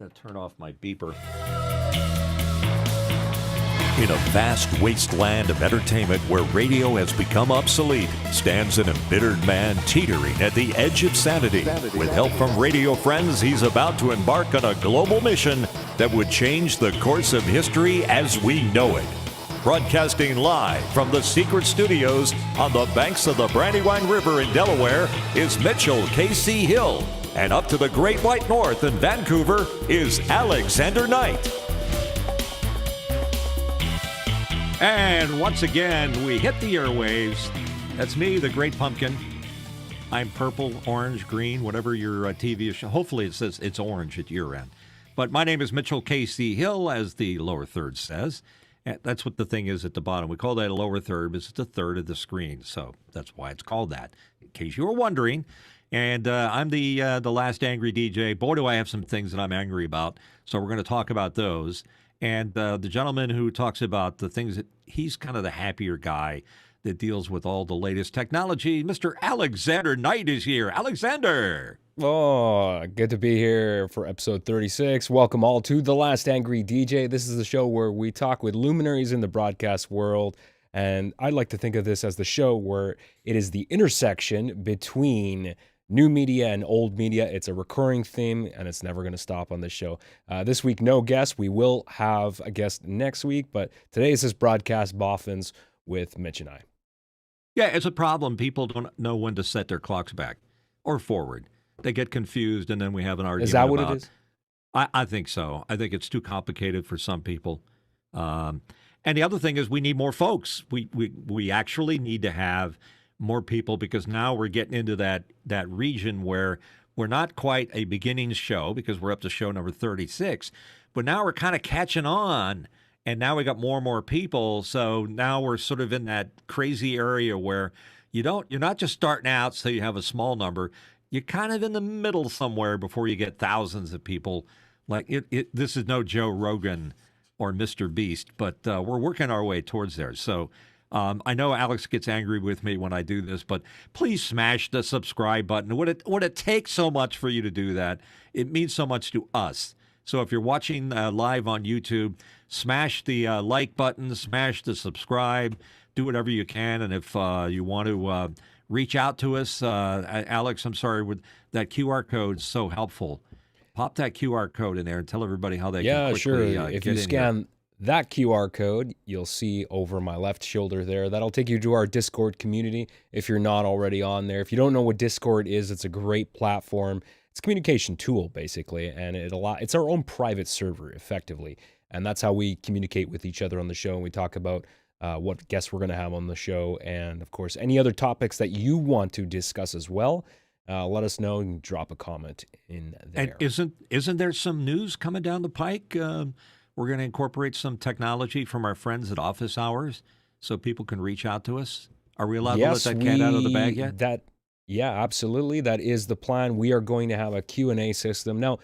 Gotta turn off my beeper. In a vast wasteland of entertainment where radio has become obsolete, stands an embittered man teetering at the edge of sanity. With help from radio friends, he's about to embark on a global mission that would change the course of history as we know it. Broadcasting live from the secret studios on the banks of the Brandywine River in Delaware is Mitchell K.C. Hill. And up to the Great White North in Vancouver is Alexander Knight. And once again, we hit the airwaves. That's me, the Great Pumpkin. I'm purple, orange, green, whatever your TV show. Hopefully it says it's orange at your end. But my name is Mitchell K.C. Hill, as the lower third says. And that's what the thing is at the bottom. We call that a lower third because it's a third of the screen. So that's why it's called that, in case you were wondering. And I'm the last angry DJ. Boy, do I have some things that I'm angry about. So we're going to talk about those. And the gentleman who talks about the things that he's kind of the happier guy that deals with all the latest technology, Mr. Alexander Knight is here. Alexander. Oh, good to be here for episode 36. Welcome all to The Last Angry DJ. This is the show where we talk with luminaries in the broadcast world. And I'd like to think of this as the show where it is the intersection between new media and old media. It's a recurring theme, and it's never going to stop on this show. This week, no guest. We will have a guest next week, but today is this broadcast Boffins with Mitch and I. Yeah, it's a problem. People don't know when to set their clocks back or forward. They get confused, and then we have an argument. Is that what about, it is? I think so. I think it's too complicated for some people. And the other thing is we need more folks. We actually need to have more people, because now we're getting into that region where we're not quite a beginnings show because we're up to show number 36, but now we're kind of catching on, and now we got more and more people. So now we're sort of in that crazy area where you're not just starting out so you have a small number. You're kind of in the middle somewhere before you get thousands of people. Like this is no Joe Rogan or Mr. Beast, but we're working our way towards there. So I know Alex gets angry with me when I do this, but please smash the subscribe button. Would it take so much for you to do that? It means so much to us. So if you're watching live on YouTube, smash the like button, smash the subscribe, do whatever you can. And if you want to reach out to us, Alex, I'm sorry, with that QR code is so helpful. Pop that QR code in there and tell everybody how they can quickly if get you in scan here. that QR code, you'll see over my left shoulder there. That'll take you to our Discord community if you're not already on there. If you don't know what Discord is, it's a great platform. It's a communication tool, basically, and it's our own private server, effectively. And that's how we communicate with each other on the show, and we talk about what guests we're going to have on the show, and, of course, any other topics that you want to discuss as well. Let us know and drop a comment in there. And isn't there some news coming down the pike? We're going to incorporate some technology from our friends at Office Hours so people can reach out to us. Are we allowed to let that cat out of the bag yet? Yeah, absolutely. That is the plan. We are going to have a Q&A system. Now,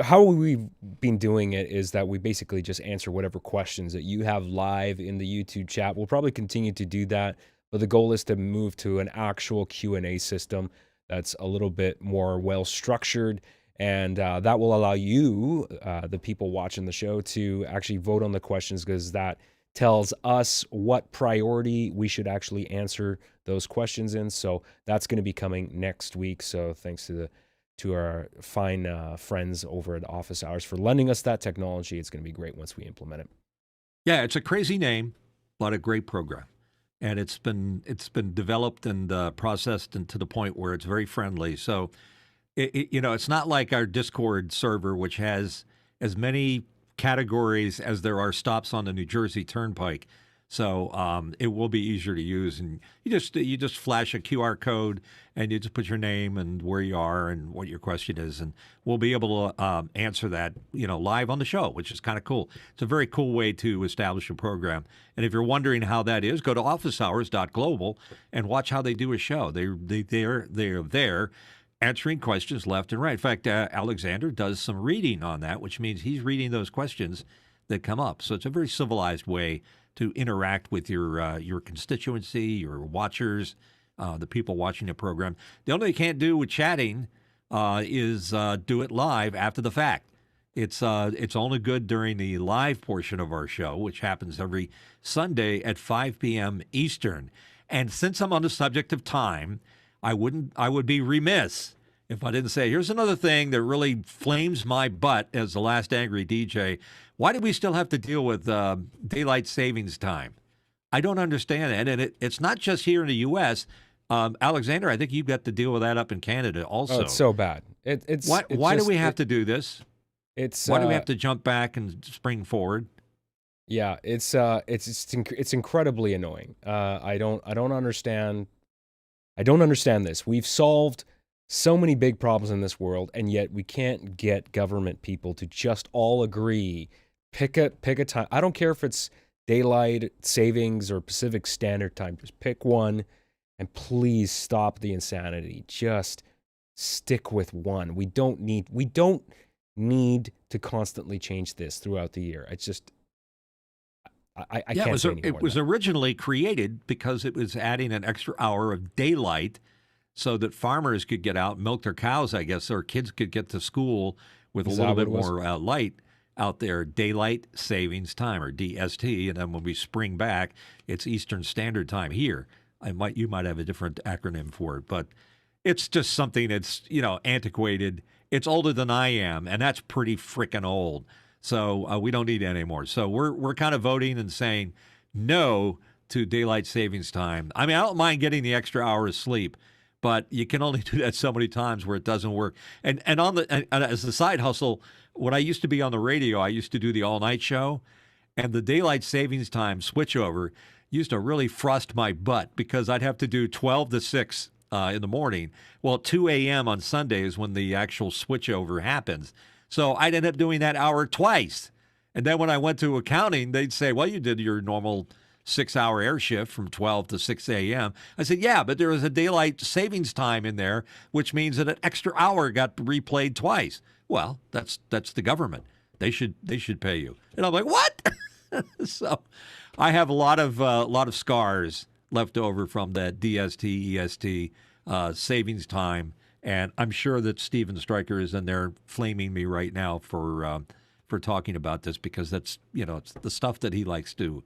how we've been doing it is that we basically just answer whatever questions that you have live in the YouTube chat. We'll probably continue to do that, but the goal is to move to an actual Q&A system that's a little bit more well-structured. And that will allow you, the people watching the show, to actually vote on the questions, because that tells us what priority we should actually answer those questions in. So that's going to be coming next week. So thanks to our fine friends over at Office Hours for lending us that technology. It's going to be great once we implement it. Yeah, it's a crazy name, but a great program. And it's been developed and processed and to the point where it's very friendly. So it's not like our Discord server, which has as many categories as there are stops on the New Jersey Turnpike. So it will be easier to use, and you just flash a QR code and you just put your name and where you are and what your question is, and we'll be able to answer that live on the show, which is kind of cool. It's a very cool way to establish a program. And if you're wondering how that is, go to officehours.global and watch how they do a show. They're there answering questions left and right. In fact, Alexander does some reading on that, which means he's reading those questions that come up. So it's a very civilized way to interact with your constituency, your watchers, the people watching the program. The only thing you can't do with chatting is do it live after the fact. It's only good during the live portion of our show, which happens every Sunday at 5 p.m. Eastern. And since I'm on the subject of time, I would be remiss if I didn't say, here's another thing that really flames my butt as the last angry DJ. Why do we still have to deal with daylight savings time? I don't understand it. And it's not just here in the U.S. Alexander, I think you've got to deal with that up in Canada also. Oh, it's so bad. Why do we have to do this? Why do we have to jump back and spring forward? Yeah, it's incredibly annoying. I don't understand. I don't understand this. We've solved so many big problems in this world, and yet we can't get government people to just all agree. Pick a time. I don't care if it's daylight savings or Pacific Standard Time. Just pick one, and please stop the insanity. Just stick with one. We don't need to constantly change this throughout the year. It's just I can't say any more. It was originally created because it was adding an extra hour of daylight so that farmers could get out and milk their cows, I guess, or kids could get to school with a little bit more light out there. Daylight savings time, or DST, and then when we spring back, it's Eastern Standard Time here. You might have a different acronym for it, but it's just something that's, antiquated. It's older than I am, and that's pretty freaking old. So we don't need it anymore. So we're kind of voting and saying no to daylight savings time. I mean, I don't mind getting the extra hour of sleep, but you can only do that so many times where it doesn't work. And as a side hustle, when I used to be on the radio, I used to do the all-night show, and the daylight savings time switchover used to really frost my butt because I'd have to do 12 to 6 in the morning. Well, 2 a.m. on Sunday is when the actual switchover happens. So I'd end up doing that hour twice. And then when I went to accounting, they'd say, well, you did your normal 6-hour air shift from 12 to 6 a.m. I said, yeah, but there was a daylight savings time in there, which means that an extra hour got replayed twice. Well, that's the government. They should pay you. And I'm like, what? So I have a lot of scars left over from that DST, EST savings time. And I'm sure that Steven Stryker is in there flaming me right now for talking about this, because that's it's the stuff that he likes to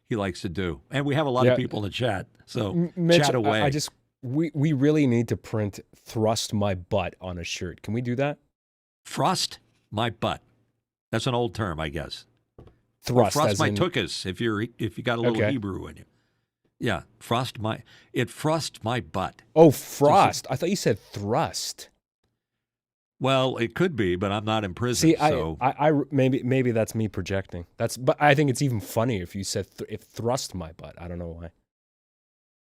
do. And we have a lot of people in the chat, so Mitch, chat away. We really need to print "thrust my butt" on a shirt. Can we do that? Thrust my butt. That's an old term, I guess. Thrust my tuchus if you got a little Hebrew in you. Yeah, it frost my butt. Oh, frost. I thought you said thrust. Well, it could be, but I'm not in prison. See, I maybe that's me projecting. But I think it's even funny if you said if thrust my butt. I don't know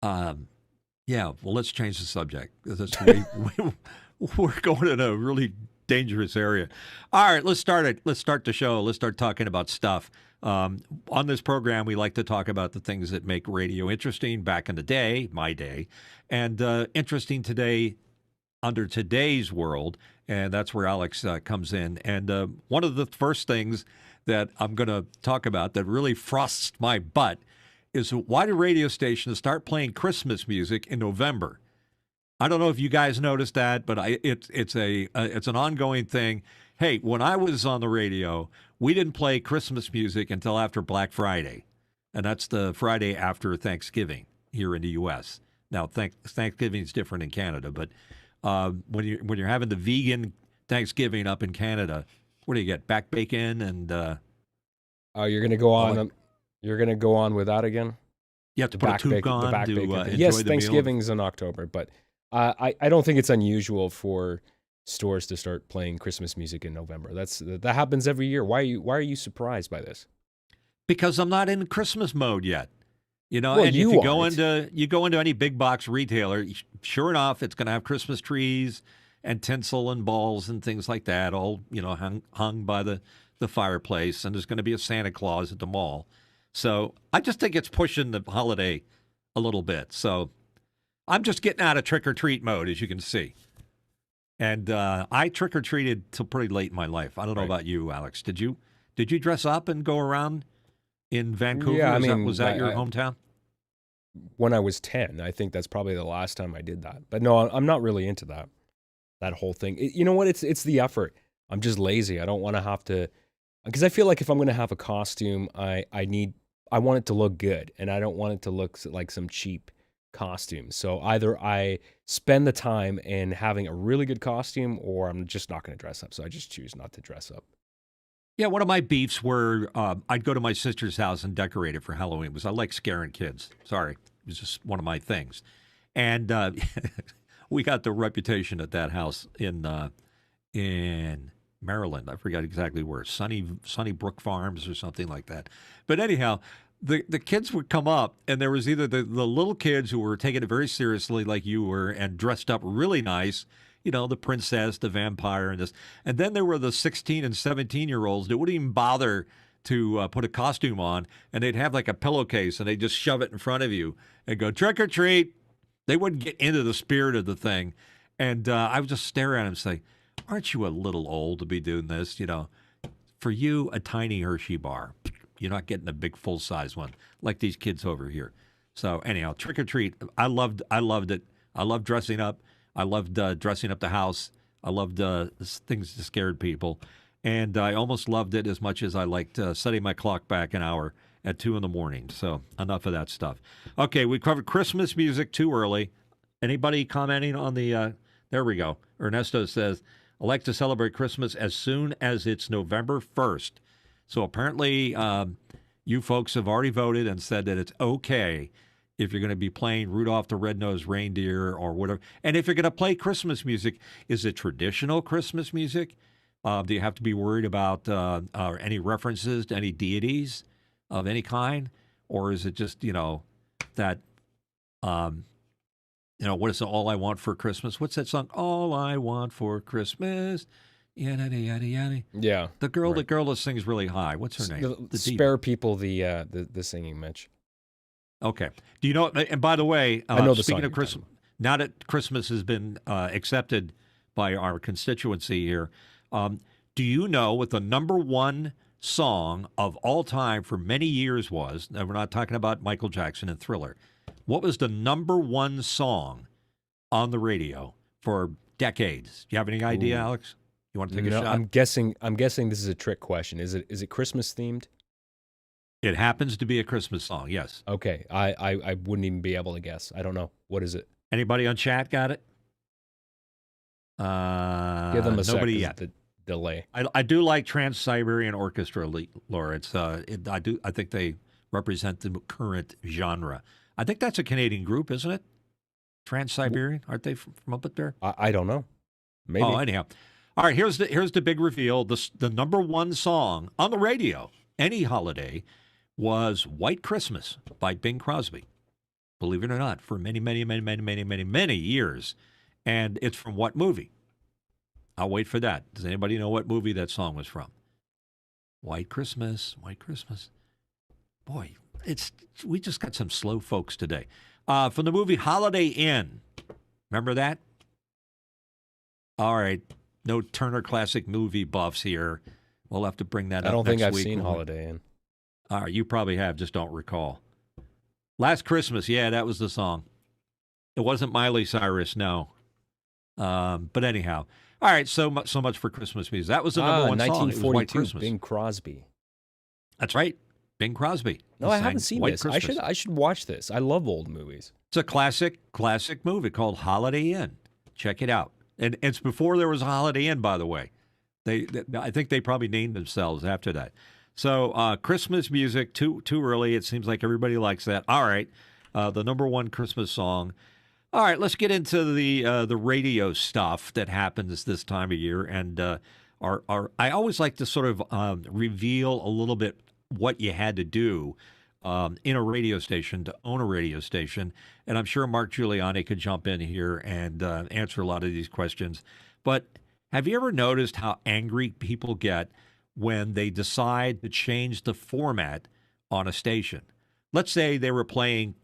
why. Yeah. Well, let's change the subject. We're going in a really dangerous area. All right, let's start it. Let's start the show. Let's start talking about stuff. On this program, we like to talk about the things that make radio interesting back in the day, my day, and interesting today under today's world. And that's where Alex comes in. And one of the first things that I'm going to talk about that really frosts my butt is why do radio stations start playing Christmas music in November? I don't know if you guys noticed that, but it's an ongoing thing. Hey, when I was on the radio, we didn't play Christmas music until after Black Friday, and that's the Friday after Thanksgiving here in the U.S. Now, Thanksgiving is different in Canada, but when you're having the vegan Thanksgiving up in Canada, what do you get? Back bacon and you're gonna go on. You're gonna go on with that again. You have to put a toque on to enjoy yes, the Thanksgiving's meal. in October, but I don't think it's unusual for stores to start playing Christmas music in November. That happens every year. Why are you surprised by this? Because I'm not in Christmas mode yet. Well, and you if you go into any big box retailer, sure enough, it's going to have Christmas trees and tinsel and balls and things like that, all hung by the fireplace, and there's going to be a Santa Claus at the mall. So I just think it's pushing the holiday a little bit. So I'm just getting out of trick-or-treat mode, as you can see. And I trick-or-treated till pretty late in my life. I don't know about you, Alex. Did you dress up and go around in Vancouver? Yeah, was that your hometown? When I was 10, I think that's probably the last time I did that. But no, I'm not really into that whole thing. You know what? It's the effort. I'm just lazy. I don't want to have to, because I feel like if I'm going to have a costume, I want it to look good, and I don't want it to look like some cheap costume. So either I spend the time in having a really good costume, or I'm just not going to dress up. So I just choose not to dress up. Yeah, one of my beefs were I'd go to my sister's house and decorate it for Halloween because I like scaring kids. Sorry, it was just one of my things. And we got the reputation at that house in Maryland. I forgot exactly where, Sunnybrook Farms or something like that. But anyhow, the kids would come up, and there was either the little kids who were taking it very seriously, like you were, and dressed up really nice. You know, the princess, the vampire, and this. And then there were the 16 and 17-year-olds that wouldn't even bother to put a costume on, and they'd have like a pillowcase, and they'd just shove it in front of you and go, trick or treat. They wouldn't get into the spirit of the thing. And I would just stare at them and say, aren't you a little old to be doing this? You know, for you, a tiny Hershey bar. You're not getting a big full-size one like these kids over here. So anyhow, trick or treat. I loved it. I loved dressing up. I loved dressing up the house. I loved things that scared people. And I almost loved it as much as I liked setting my clock back an hour at 2 in the morning. So enough of that stuff. Okay, we covered Christmas music too early. Anybody commenting on the, there we go. Ernesto says, I like to celebrate Christmas as soon as it's November 1st. So apparently you folks have already voted and said that it's okay if you're going to be playing Rudolph the Red-Nosed Reindeer or whatever. And if you're going to play Christmas music, is it traditional Christmas music? Do you have to be worried about any references to any deities of any kind? Or is it just, that, what is it, All I Want for Christmas? What's that song? All I Want for Christmas. Yada, yada, yada. Yeah. The girl that sings really high. What's her name? Spare people the singing, Mitch. Okay. Do you know? And by the way, I know the speaking song of Christmas, now that Christmas has been accepted by our constituency here, do you know what the number one song of all time for many years was? Now, we're not talking about Michael Jackson and Thriller. What was the number one song on the radio for decades? Do you have any idea, Alex? You want to take a shot? I'm guessing this is a trick question. Is it Christmas themed? It happens to be a Christmas song, yes. Okay. I wouldn't even be able to guess. I don't know. What is it? Anybody on chat got it? Give them a nobody yet. yet. The delay. I do like Trans-Siberian Orchestra, Laura. I think they represent the current genre. I think that's a Canadian group, isn't it? Trans-Siberian, aren't they from up there? I don't know. Maybe. Oh, anyhow. All right, here's the big reveal. The number one song on the radio, any holiday, was White Christmas by Bing Crosby. Believe it or not, for many, many, many, many, many, many, many years. And it's from what movie? I'll wait for that. Does anybody know what movie that song was from? White Christmas, White Christmas. Boy, we just got some slow folks today. From the movie Holiday Inn. Remember that? All right. No Turner Classic Movie buffs here. We'll have to bring that up. I don't think next I've week. seen Holiday Inn. All right, you probably have, just don't recall. Last Christmas, yeah, that was the song. It wasn't Miley Cyrus, no. But anyhow, all right. So much for Christmas music. That was the number one song. It was White 1942. Christmas. Bing Crosby. That's right, Bing Crosby. No, I haven't seen White this. Christmas. I should watch this. I love old movies. It's a classic movie called Holiday Inn. Check it out. And it's before there was a Holiday Inn, by the way. I think they probably named themselves after that. So Christmas music, too early. It seems like everybody likes that. All right, the number one Christmas song. All right, let's get into the radio stuff that happens this time of year. And I always like to sort of reveal a little bit what you had to do in a radio station to own a radio station. And I'm sure Mark Giuliani could jump in here and answer a lot of these questions. But have you ever noticed how angry people get when they decide to change the format on a station? Let's say they were playing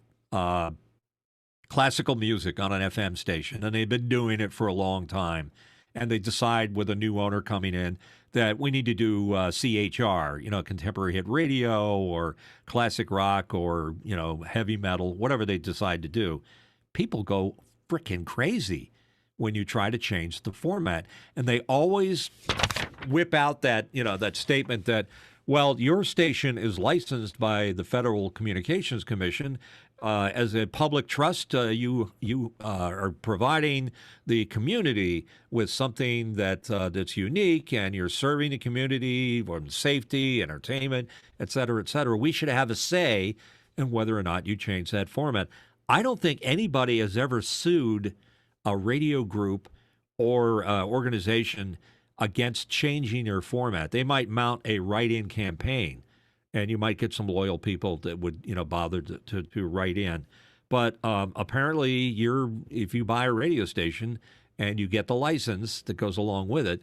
classical music on an FM station, and they've been doing it for a long time. And they decide with a new owner coming in that we need to do CHR, contemporary hit radio or classic rock or, heavy metal, whatever they decide to do. People go freaking crazy when you try to change the format. And they always whip out that that statement that, well, your station is licensed by the Federal Communications Commission as a public trust. You are providing the community with something that's unique, and you're serving the community on safety, entertainment, et cetera, et cetera. We should have a say in whether or not you change that format. I don't think anybody has ever sued a radio group or organization against changing their format. They might mount a write-in campaign, and you might get some loyal people that would bother to write in. But apparently, if you buy a radio station and you get the license that goes along with it,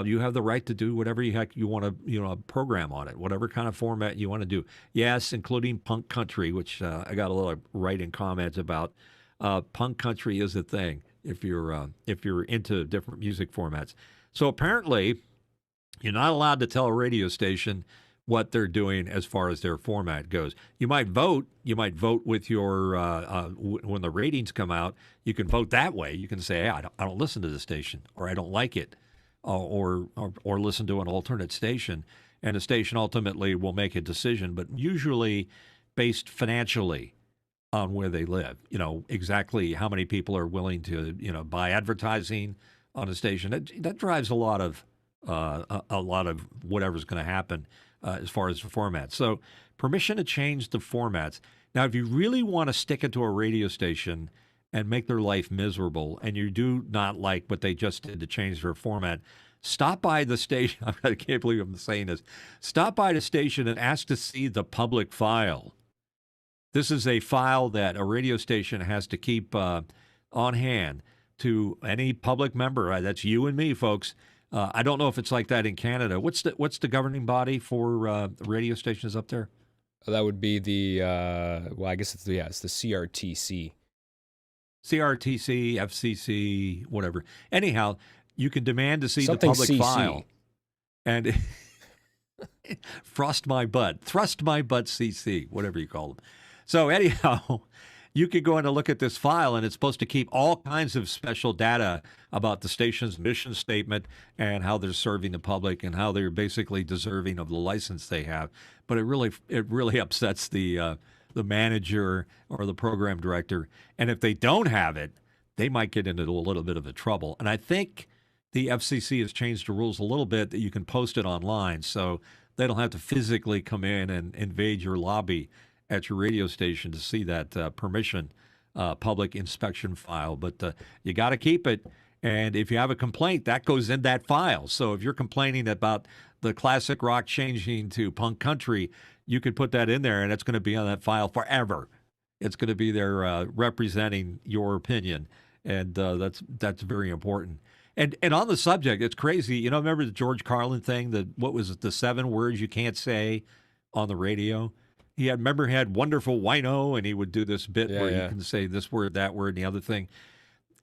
you have the right to do whatever you want to program on it, whatever kind of format you want to do. Yes, including punk country, which I got a lot of write-in comments about. Punk country is a thing if you're into different music formats. So apparently, you're not allowed to tell a radio station what they're doing as far as their format goes. You might vote. You might vote with your when the ratings come out. You can vote that way. You can say, hey, I don't listen to the station, or I don't like it, or listen to an alternate station. And the station ultimately will make a decision, but usually based financially on where they live. Exactly how many people are willing to buy advertising on a station. That drives a lot of whatever's going to happen as far as the format. So permission to change the formats. Now, if you really want to stick it to a radio station and make their life miserable, and you do not like what they just did to change their format, stop by the station. I can't believe I'm saying this. Stop by the station and ask to see the public file. This is a file that a radio station has to keep on hand to any public member. That's you and me, folks. I don't know if it's like that in Canada. What's the governing body for radio stations up there? That would be the I guess it's the CRTC. CRTC, FCC, whatever. Anyhow, you can demand to see Something the public CC. file. And thrust my butt, CC, whatever you call them. So anyhow, you could go in and look at this file, and it's supposed to keep all kinds of special data about the station's mission statement and how they're serving the public and how they're basically deserving of the license they have. But it really upsets the manager or the program director. And if they don't have it, they might get into a little bit of a trouble. And I think the FCC has changed the rules a little bit that you can post it online, so they don't have to physically come in and invade your lobby at your radio station to see that permission public inspection file. But you got to keep it. And if you have a complaint, that goes in that file. So if you're complaining about the classic rock changing to punk country, you could put that in there, and it's going to be on that file forever. It's going to be there representing your opinion, and that's very important. And on the subject, it's crazy. Remember the George Carlin thing? What was it? The 7 words you can't say on the radio. He had wonderful wino, and he would do this bit where you can say this word, that word, and the other thing.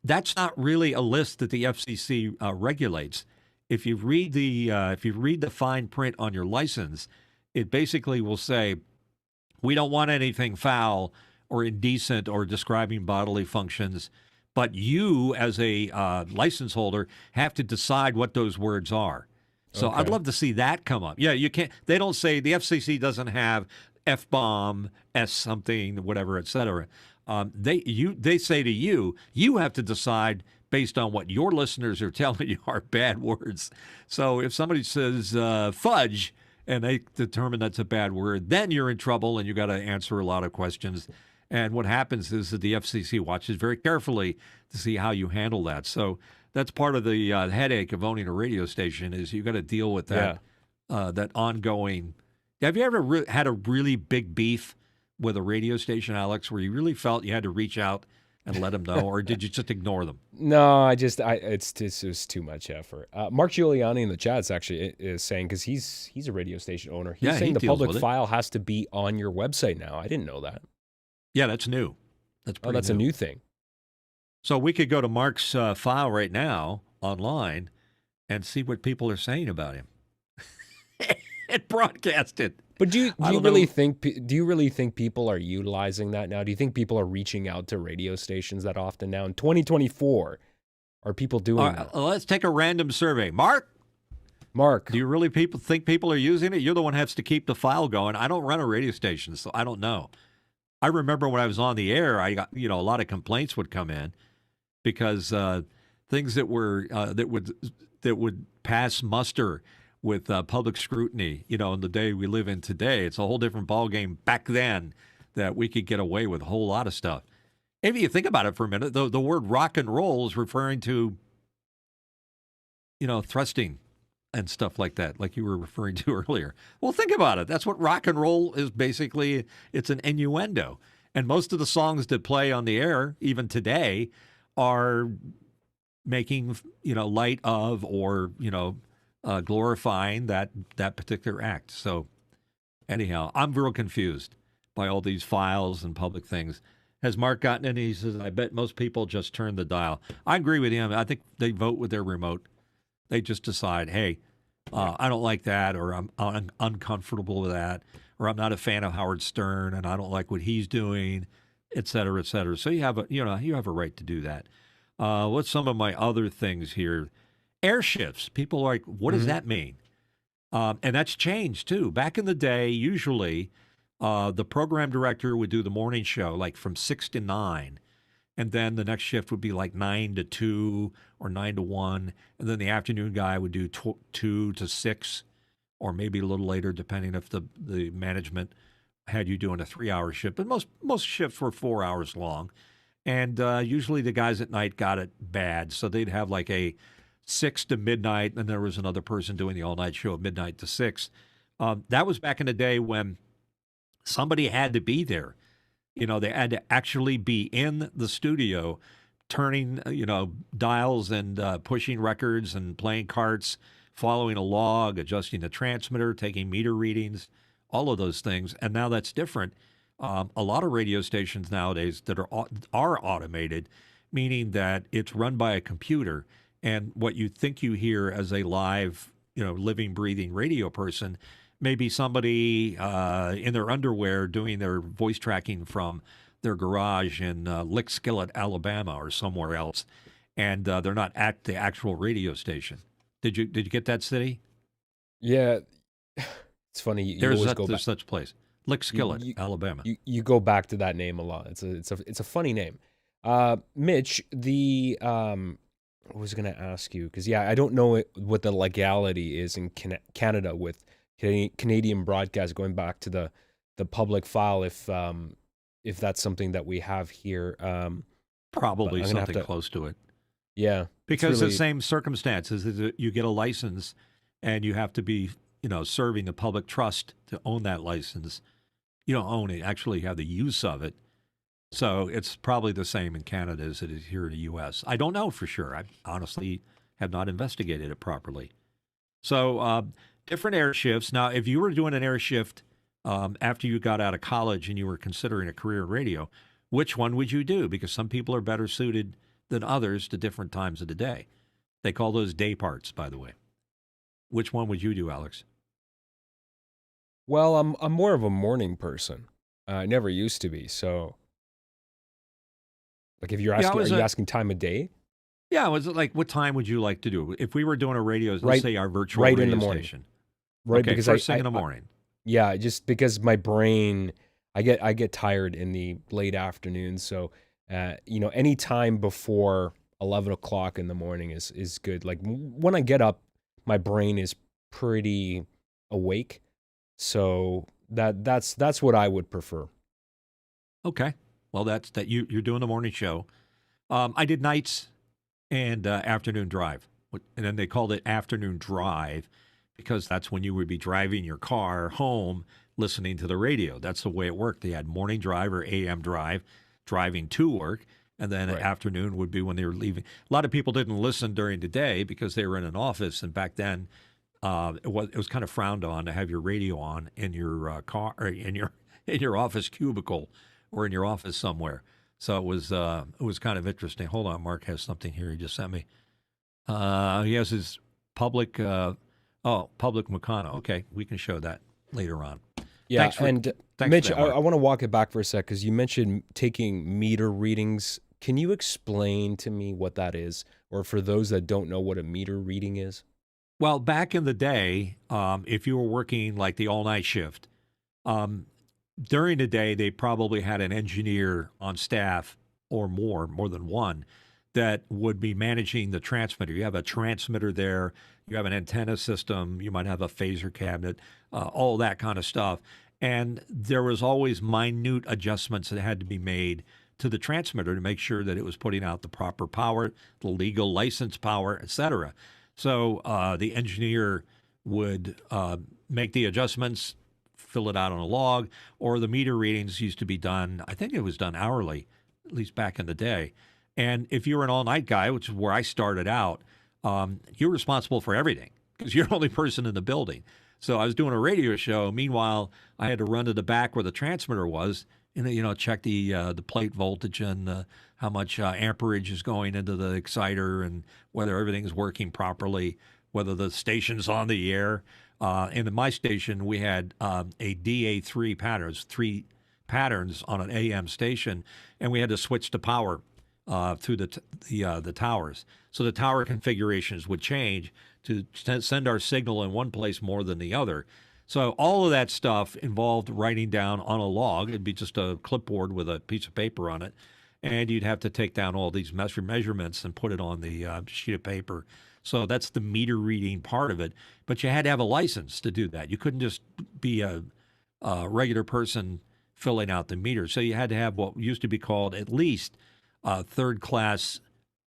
That's not really a list that the FCC regulates. If you read the fine print on your license, it basically will say, we don't want anything foul or indecent or describing bodily functions, but you as a license holder have to decide what those words are. So Okay. I'd love to see that come up. Yeah, you can't. They don't say, the FCC doesn't have F-bomb, S something, whatever, et cetera. They say to you, you have to decide based on what your listeners are telling you are bad words. So if somebody says fudge and they determine that's a bad word, then you're in trouble and you got to answer a lot of questions. And what happens is that the FCC watches very carefully to see how you handle that. So that's part of the headache of owning a radio station is you got to deal with that that ongoing. Have you ever had a really big beef with a radio station, Alex, where you really felt you had to reach out and let them know, or did you just ignore them? No, it's too much effort. Mark Giuliani in the chat's actually is saying, because he's a radio station owner, he's saying he the deals public with it. file has to be on your website now. I didn't know that. Yeah, that's new. That's pretty That's a new thing. So we could go to Mark's file right now online and see what people are saying about him and broadcast it. But do you I don't really know. think people are utilizing that now? Do you think people are reaching out to radio stations that often now in 2024? Are people doing All right, that? let's take a random survey. Mark, Mark. Do you really think people are using it? You're the one who has to keep the file going. I don't run a radio station, so I don't know. I remember when I was on the air, I got a lot of complaints would come in because things that were that would pass muster with public scrutiny. In the day we live in today, it's a whole different ballgame. Back then, that we could get away with a whole lot of stuff. If you think about it for a minute, the word rock and roll is referring to thrusting and stuff like that, like you were referring to earlier. Well, think about it. That's what rock and roll is basically. It's an innuendo. And most of the songs that play on the air, even today, are making, light of or, glorifying that particular act. So anyhow, I'm real confused by all these files and public things. Has Mark gotten any? He says, I bet most people just turn the dial. I agree with him. I think they vote with their remote. They just decide, hey, I don't like that, or I'm uncomfortable with that, or I'm not a fan of Howard Stern, and I don't like what he's doing, et cetera, et cetera. So you have a right to do that. What's some of my other things here? Air shifts. People are like, what does that mean? And that's changed too. Back in the day, usually the program director would do the morning show like from 6 to 9. And then the next shift would be like 9 to 2 or 9 to 1. And then the afternoon guy would do 2 to 6 or maybe a little later, depending if the management had you doing a 3-hour shift. But most shifts were 4 hours long. And usually the guys at night got it bad. So they'd have like a 6 to midnight. And there was another person doing the all-night show at midnight to 6. That was back in the day when somebody had to be there. They had to actually be in the studio turning, dials and pushing records and playing carts, following a log, adjusting the transmitter, taking meter readings, all of those things. And now that's different. A lot of radio stations nowadays that are automated, meaning that it's run by a computer. And what you think you hear as a live, living, breathing radio person, maybe somebody in their underwear doing their voice tracking from their garage in Lickskillet, Alabama, or somewhere else, and they're not at the actual radio station. Did you get that, City? Yeah, it's funny. You There's always go back. such place, Lickskillet, Alabama. You go back to that name a lot. It's a funny name. Mitch, I was gonna ask you because I don't know what the legality is in Canada with Canadian broadcast going back to the public file if that's something that we have here. Probably something close to it. Yeah. Because the same circumstances is that you get a license and you have to be, serving the public trust to own that license. You don't own it, actually you have the use of it. So it's probably the same in Canada as it is here in the U.S. I don't know for sure. I honestly have not investigated it properly. So different air shifts. Now, if you were doing an air shift after you got out of college and you were considering a career in radio, which one would you do? Because some people are better suited than others to different times of the day. They call those day parts, by the way. Which one would you do, Alex? Well, I'm more of a morning person. I never used to be. So, like, if you're asking, are you asking time of day? Yeah, was it like what time would you like to do if we were doing a radio? Let's say our virtual radio in the morning. Station. Right, okay, because first thing in the morning. Yeah, just because my brain, I get tired in the late afternoon. So, any time before 11 o'clock in the morning is good. Like when I get up, my brain is pretty awake. So that's what I would prefer. Okay, well that's that you're doing the morning show. I did nights and afternoon drive, and then they called it afternoon drive because that's when you would be driving your car home listening to the radio. That's the way it worked. They had morning drive or AM drive, driving to work, and then afternoon would be when they were leaving. A lot of people didn't listen during the day because they were in an office, and back then it was kind of frowned on to have your radio on in your car or in your office cubicle or in your office somewhere. So it was kind of interesting. Hold on, Mark has something here he just sent me. He has his public Makana. Okay, we can show that later on. Yeah, Mitch, I want to walk it back for a sec because you mentioned taking meter readings. Can you explain to me what that is? Or for those that don't know what a meter reading is? Well, back in the day, if you were working like the all-night shift, um, during the day they probably had an engineer on staff or more than one, that would be managing the transmitter. You have a transmitter there, you have an antenna system, you might have a phaser cabinet, all that kind of stuff. And there was always minute adjustments that had to be made to the transmitter to make sure that it was putting out the proper power, the legal license power, etc. So the engineer would make the adjustments, fill it out on a log, or the meter readings used to be done, I think it was done hourly, at least back in the day. And if you were an all night guy, which is where I started out, you're responsible for everything because you're the only person in the building. So I was doing a radio show. Meanwhile, I had to run to the back where the transmitter was and check the plate voltage and how much amperage is going into the exciter and whether everything's working properly, whether the station's on the air. And in my station, we had a DA3 patterns, 3 patterns on an AM station, and we had to switch to power through the towers. So the tower configurations would change to send our signal in one place more than the other. So all of that stuff involved writing down on a log. It'd be just a clipboard with a piece of paper on it, and you'd have to take down all these measurements and put it on the sheet of paper. So that's the meter reading part of it. But you had to have a license to do that. You couldn't just be a regular person filling out the meter. So you had to have what used to be called at least a third-class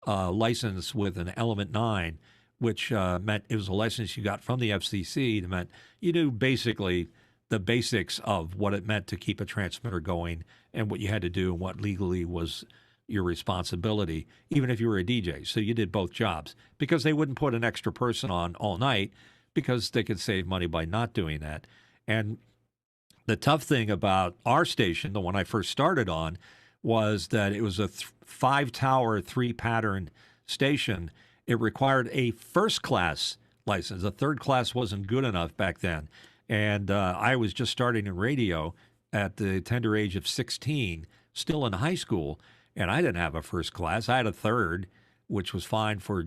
license with an element 9, which meant it was a license you got from the FCC. It meant you knew basically the basics of what it meant to keep a transmitter going and what you had to do and what legally was your responsibility, even if you were a DJ. So you did both jobs because they wouldn't put an extra person on all night because they could save money by not doing that. And the tough thing about our station, the one I first started on, was that it was a 5-tower, 3-pattern station. It required a first-class license. A third class wasn't good enough back then. And I was just starting in radio at the tender age of 16, still in high school, and I didn't have a first class. I had a third, which was fine for,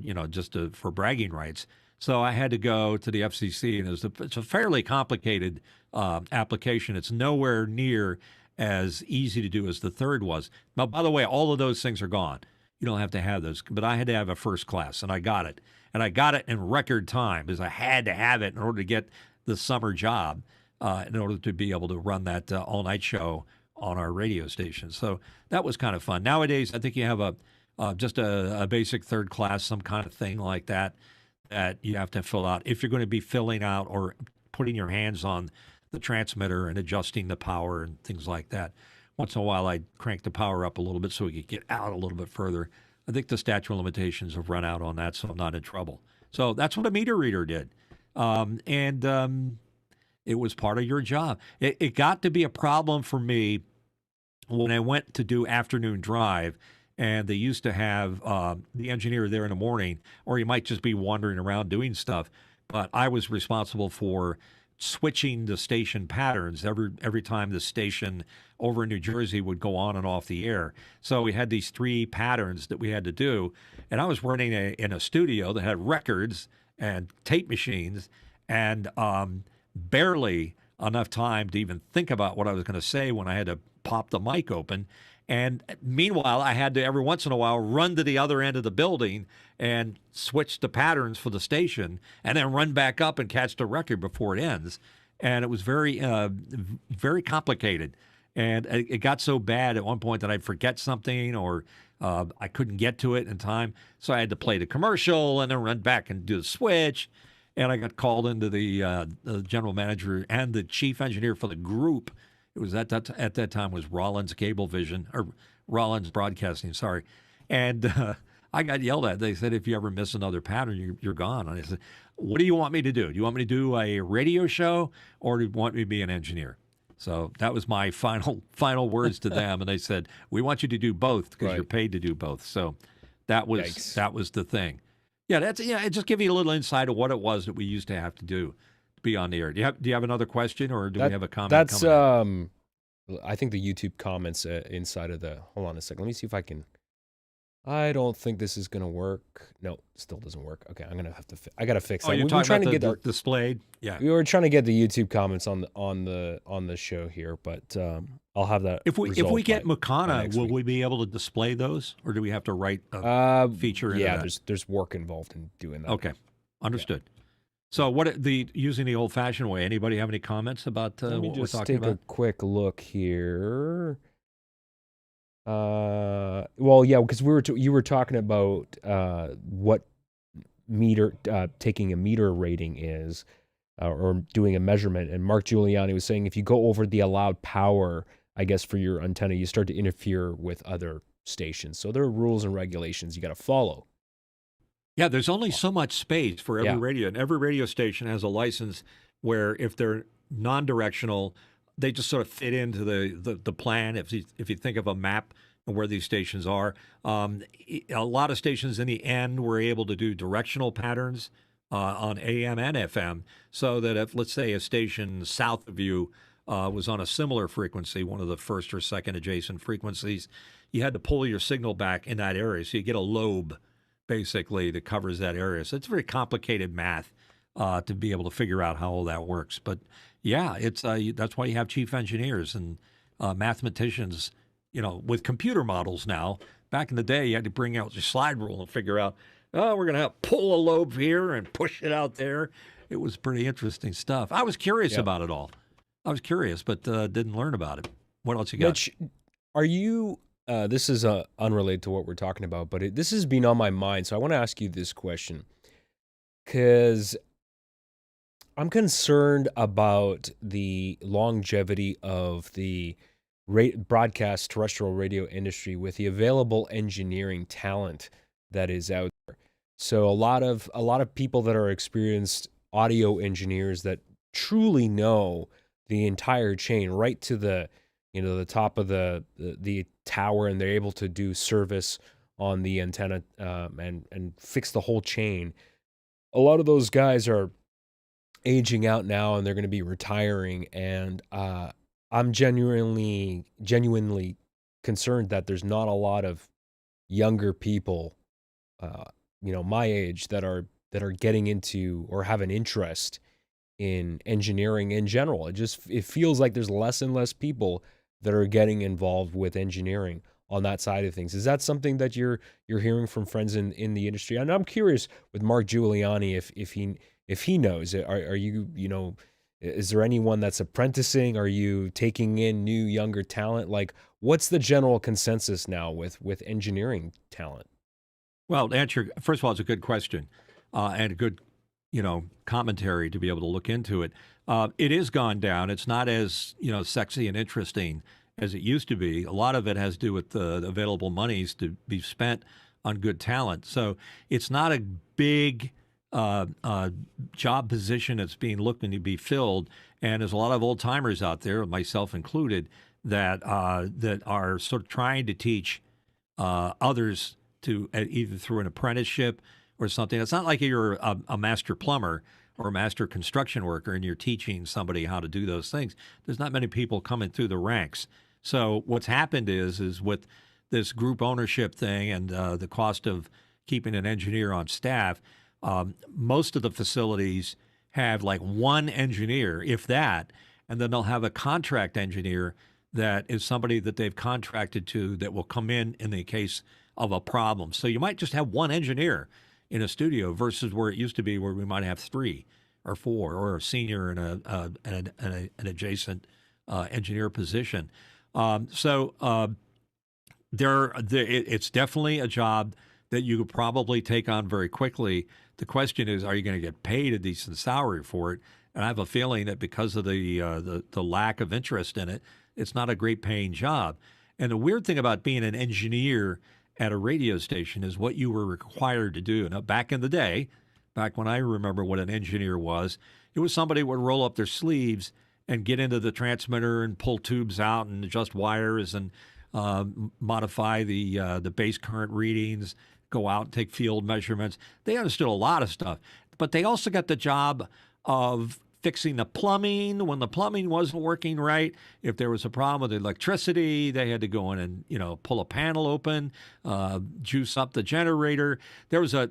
for bragging rights. So I had to go to the FCC, and it's a fairly complicated application. It's nowhere near as easy to do as the third was. Now, by the way, all of those things are gone. You don't have to have those, but I had to have a first class, and I got it. And I got it in record time because I had to have it in order to get the summer job, in order to be able to run that all-night show on our radio station. So that was kind of fun. Nowadays, I think you have just a basic third class, some kind of thing like that you have to fill out if you're going to be filling out or putting your hands on the transmitter and adjusting the power and things like that. Once in a while, I'd crank the power up a little bit so we could get out a little bit further. I think the statute of limitations have run out on that, so I'm not in trouble. So that's what a meter reader did. It was part of your job. It got to be a problem for me when I went to do afternoon drive, and they used to have the engineer there in the morning, or he might just be wandering around doing stuff. But I was responsible for switching the station patterns every time the station over in New Jersey would go on and off the air. So we had these 3 patterns that we had to do, and I was running in a studio that had records and tape machines and barely enough time to even think about what I was going to say when I had to pop the mic open. And meanwhile, I had to every once in a while run to the other end of the building and switch the patterns for the station and then run back up and catch the record before it ends. And it was very, very complicated. And it got so bad at one point that I'd forget something or I couldn't get to it in time. So I had to play the commercial and then run back and do the switch. And I got called into the general manager and the chief engineer for the group. It was at that time was Rollins Cablevision or Rollins Broadcasting, sorry. And I got yelled at. They said, if you ever miss another pattern, you're gone. And I said, what do you want me to do? Do you want me to do a radio show or do you want me to be an engineer? So that was my final words to them. And they said, we want you to do both because you're paid to do both. So that was the thing. Yeah, it just give you a little insight of what it was that we used to have to do to be on the air. Do you have another question or do we have a comment? That's I think the YouTube comments inside of the. Hold on a second. Let me see if I can I don't think this is gonna work. No, still doesn't work. Okay, I'm gonna have to. I gotta fix Oh, that. you're We've been talking trying about to get the our. displayed? Yeah. We were trying to get the YouTube comments on the show here, but I'll have that If we resolved get by Makana, next will week. we be able to display those, or do we have to write a feature into Yeah, that? there's work involved in doing that. Okay, Yeah. understood. So, what the using the old-fashioned way? Anybody have any comments about Let me what we're just talking take a about? quick look here. Well, yeah, because you were talking about what meter taking a meter rating is, or doing a measurement, and Mark Giuliani was saying if you go over the allowed power, I guess for your antenna, you start to interfere with other stations. So there are rules and regulations you got to follow. Yeah, there's only so much space for every Yeah, radio, and every radio station has a license where if they're non-directional, they just sort of fit into the plan. If you think of a map and where these stations are, a lot of stations in the end were able to do directional patterns on AM and FM, so that if, let's say, a station south of you was on a similar frequency, one of the first or second adjacent frequencies, you had to pull your signal back in that area, so you get a lobe basically that covers that area. So it's very complicated math to be able to figure out how all that works. But yeah, it's that's why you have chief engineers and mathematicians. You know, with computer models now. Back in the day, you had to bring out your slide rule and figure out, oh, we're going to have pull a lobe here and push it out there. It was pretty interesting stuff. I was curious yeah. about it all. I was curious, but didn't learn about it. What else you got? Mitch, are you? This is unrelated to what we're talking about, but this has been on my mind, so I want to ask you this question because I'm concerned about the longevity of the broadcast terrestrial radio industry with the available engineering talent that is out there. So a lot of people that are experienced audio engineers that truly know the entire chain right to the the top of the tower, and they're able to do service on the antenna, and fix the whole chain. A lot of those guys are aging out now, and they're going to be retiring, and I'm genuinely concerned that there's not a lot of younger people, uh, my age, that are getting into or have an interest in engineering in general. It feels like there's less and less people that are getting involved with engineering on that side of things. Is that something that you're hearing from friends in the industry? And I'm curious with Mark Giuliani if he knows. Are you is there anyone that's apprenticing? Are you taking in new younger talent? Like, what's the general consensus now with engineering talent? Well, to answer, first of all, it's a good question and a good, commentary to be able to look into it. It is gone down. It's not as sexy and interesting as it used to be. A lot of it has to do with the available monies to be spent on good talent. So it's not a big job position that's being looking to be filled. And there's a lot of old timers out there, myself included, that that are sort of trying to teach others to either through an apprenticeship or something. It's not like you're a master plumber or a master construction worker and you're teaching somebody how to do those things. There's not many people coming through the ranks. So what's happened is with this group ownership thing and the cost of keeping an engineer on staff, most of the facilities have like one engineer, if that, and then they'll have a contract engineer that is somebody that they've contracted to that will come in the case of a problem. So you might just have one engineer in a studio versus where it used to be where we might have three or four or a senior and an adjacent engineer position. It's definitely a job that you could probably take on very quickly. The question is, are you going to get paid a decent salary for it? And I have a feeling that because of the lack of interest in it, it's not a great paying job. And the weird thing about being an engineer at a radio station is what you were required to do. Now, back in the day, back when I remember what an engineer was, it was somebody who would roll up their sleeves and get into the transmitter and pull tubes out and adjust wires and modify the base current readings, go out and take field measurements. They understood a lot of stuff, but they also got the job of fixing the plumbing when the plumbing wasn't working right. If there was a problem with the electricity, they had to go in and pull a panel open, juice up the generator. There was a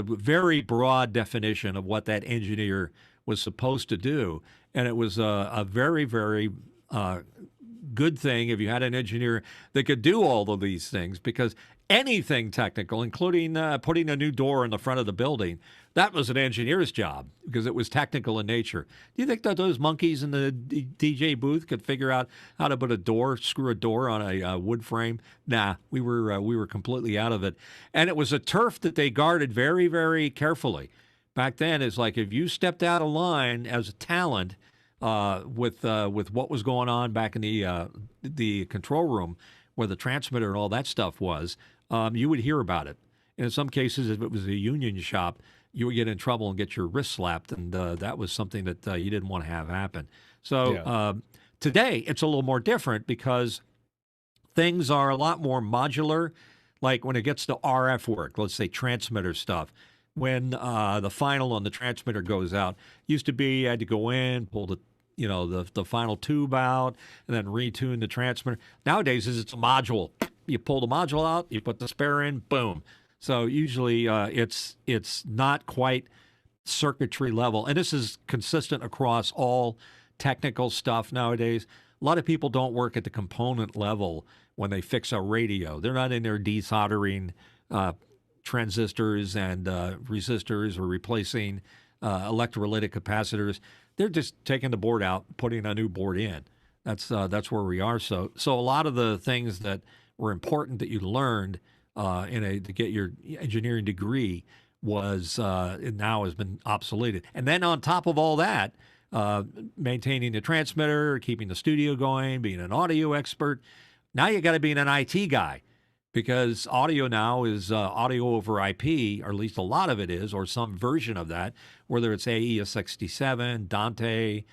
very broad definition of what that engineer was supposed to do, and it was a very, very good thing if you had an engineer that could do all of these things, because anything technical, including putting a new door in the front of the building, that was an engineer's job because it was technical in nature. Do you think that those monkeys in the DJ booth could figure out how to put screw a door on a wood frame? Nah, we were completely out of it. And it was a turf that they guarded very, very carefully. Back then, it's like if you stepped out of line as a talent with what was going on back in the control room where the transmitter and all that stuff was, you would hear about it. And in some cases, if it was a union shop, you would get in trouble and get your wrist slapped, and that was something that you didn't want to have happen. So today, it's a little more different because things are a lot more modular. Like when it gets to RF work, let's say transmitter stuff, when the final on the transmitter goes out, used to be you had to go in, pull the final tube out, and then retune the transmitter. Nowadays, it's a module. You pull the module out, you put the spare in, boom. So usually it's not quite circuitry level. And this is consistent across all technical stuff nowadays. A lot of people don't work at the component level when they fix a radio. They're not in there desoldering transistors and resistors or replacing electrolytic capacitors. They're just taking the board out, putting a new board in. That's where we are. So a lot of the things that were important that you learned to get your engineering degree was now has been obsoleted. And then on top of all that, maintaining the transmitter, keeping the studio going, being an audio expert. Now you got to be an IT guy, because audio now is audio over IP, or at least a lot of it is, or some version of that, whether it's AE67, Dante,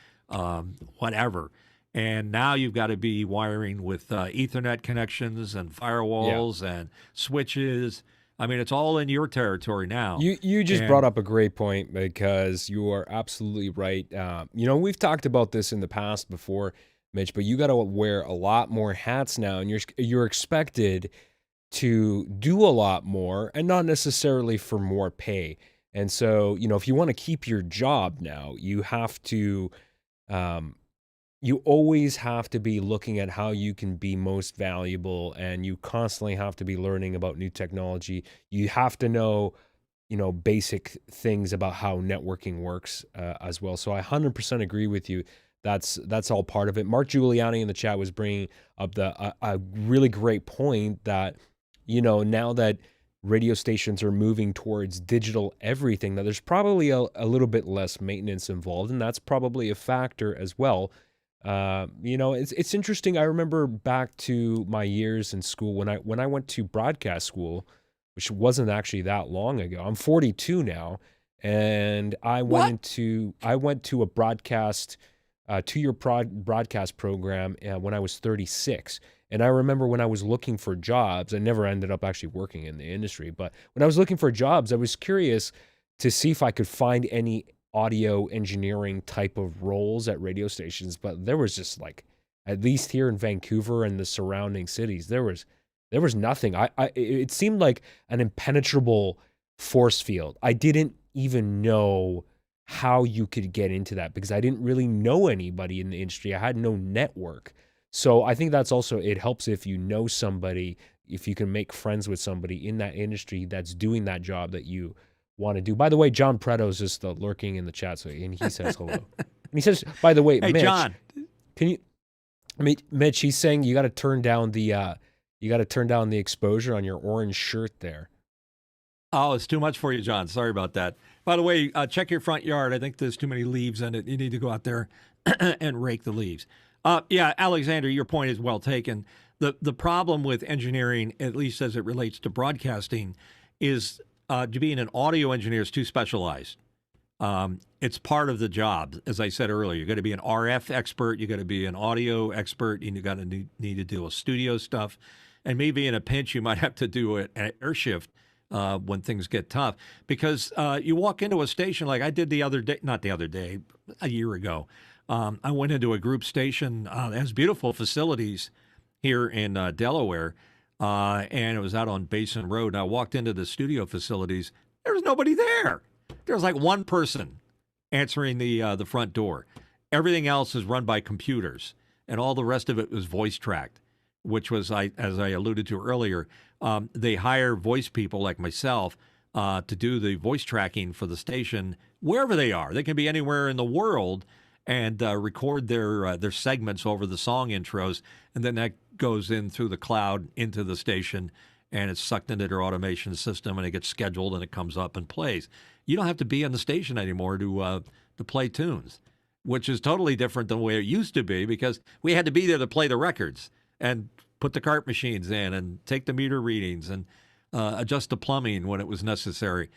whatever. And now you've got to be wiring with Ethernet connections and firewalls and switches. I mean, it's all in your territory now. You just brought up a great point, because you are absolutely right. We've talked about this in the past before, Mitch, but you got to wear a lot more hats now, and you're expected to do a lot more, and not necessarily for more pay. And so, if you want to keep your job now, you have to, you always have to be looking at how you can be most valuable, and you constantly have to be learning about new technology. You have to know, basic things about how networking works as well. So I 100% agree with you. That's all part of it. Mark Giuliani in the chat was bringing up a really great point that, now that radio stations are moving towards digital everything, that there's probably a little bit less maintenance involved, and that's probably a factor as well. It's interesting. I remember back to my years in school when I went to broadcast school, which wasn't actually that long ago. I'm 42 now, and I went to a broadcast 2-year broadcast program when I was 36. And I remember when I was looking for jobs, I never ended up actually working in the industry, but when I was looking for jobs, I was curious to see if I could find any audio engineering type of roles at radio stations. But there was just, like, at least here in Vancouver and the surrounding cities, there was nothing. It seemed like an impenetrable force field. I didn't even know how you could get into that, because I didn't really know anybody in the industry. I had no network. So I think that's also, it helps if you know somebody, if you can make friends with somebody in that industry that's doing that job that you want to do. By the way, John Preto's just lurking in the chat, and he says hello. And he says, by the way, hey, Mitch, John, Mitch, he's saying you got to turn down the exposure on your orange shirt there. Oh, it's too much for you, John. Sorry about that. By the way, check your front yard. I think there's too many leaves in it. You need to go out there and rake the leaves. Yeah, Alexander, your point is well taken. The problem with engineering, at least as it relates to broadcasting, is to being an audio engineer is too specialized. It's part of the job. As I said earlier, you've got to be an RF expert, you got to be an audio expert, and you got to need to deal with studio stuff. And maybe in a pinch, you might have to do an air shift when things get tough. Because you walk into a station like I did the other day, not the other day, a year ago. I went into a group station that has beautiful facilities here in Delaware, and it was out on Basin Road. I walked into the studio facilities. There was nobody there. There was like one person answering the front door. Everything else is run by computers, and all the rest of it was voice tracked, which was, as I alluded to earlier, they hire voice people like myself to do the voice tracking for the station wherever they are. They can be anywhere in the world and record their segments over the song intros, and then that goes in through the cloud into the station, and it's sucked into their automation system, and it gets scheduled, and it comes up and plays. You don't have to be on the station anymore to play tunes, which is totally different than the way it used to be, because we had to be there to play the records and put the cart machines in and take the meter readings and adjust the plumbing when it was necessary.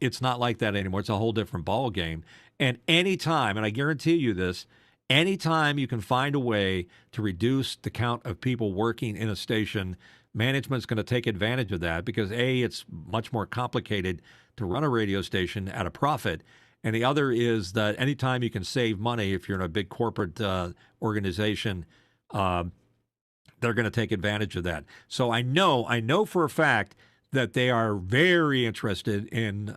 It's not like that anymore. It's a whole different ball game. And anytime, and I guarantee you this, anytime you can find a way to reduce the count of people working in a station, management's going to take advantage of that because, A, it's much more complicated to run a radio station at a profit. And the other is that anytime you can save money, if you're in a big corporate organization, they're going to take advantage of that. So I know for a fact that they are very interested in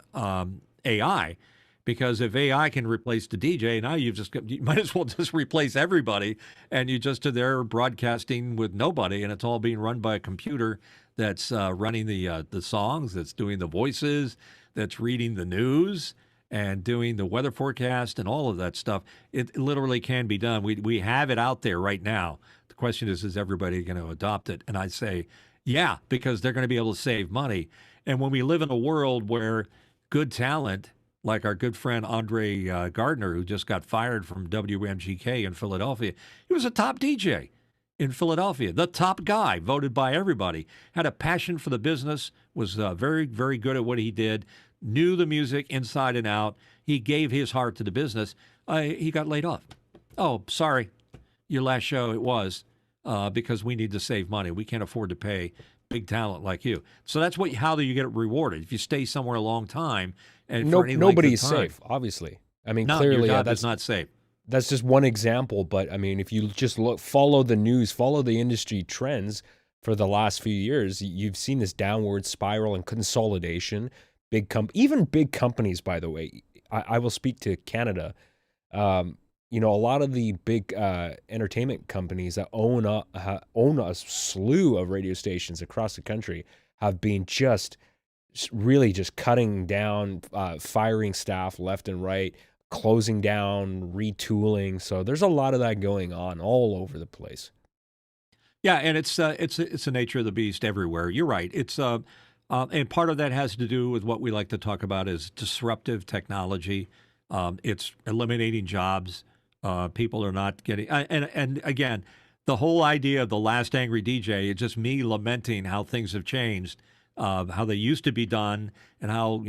AI, because if AI can replace the DJ, now you might as well just replace everybody, and you just are there broadcasting with nobody, and it's all being run by a computer that's running the songs, that's doing the voices, that's reading the news, and doing the weather forecast and all of that stuff. It literally can be done. We have it out there right now. The question is everybody going to adopt it? And I say, yeah, because they're going to be able to save money. And when we live in a world where good talent, like our good friend Andre Gardner, who just got fired from WMGK in Philadelphia, he was a top DJ in Philadelphia, the top guy, voted by everybody, had a passion for the business, was very, very good at what he did, knew the music inside and out. He gave his heart to the business. He got laid off. Oh, sorry. Your last show, it was because we need to save money. We can't afford to pay big talent like you. So that's how do you get rewarded? If you stay somewhere a long time and for any nobody's length of time, safe, obviously. I mean, no, clearly, your job is not safe. That's just one example, but I mean, if you just follow the news, follow the industry trends for the last few years, you've seen this downward spiral and consolidation. Even big companies, by the way. I will speak to Canada. A lot of the big entertainment companies that own a slew of radio stations across the country have been really cutting down, firing staff left and right, closing down, retooling. So there's a lot of that going on all over the place. Yeah, and it's the nature of the beast everywhere. You're right. It's and part of that has to do with what we like to talk about is disruptive technology. It's eliminating jobs. People are not getting, and again, the whole idea of the last angry DJ is just me lamenting how things have changed, how they used to be done, and how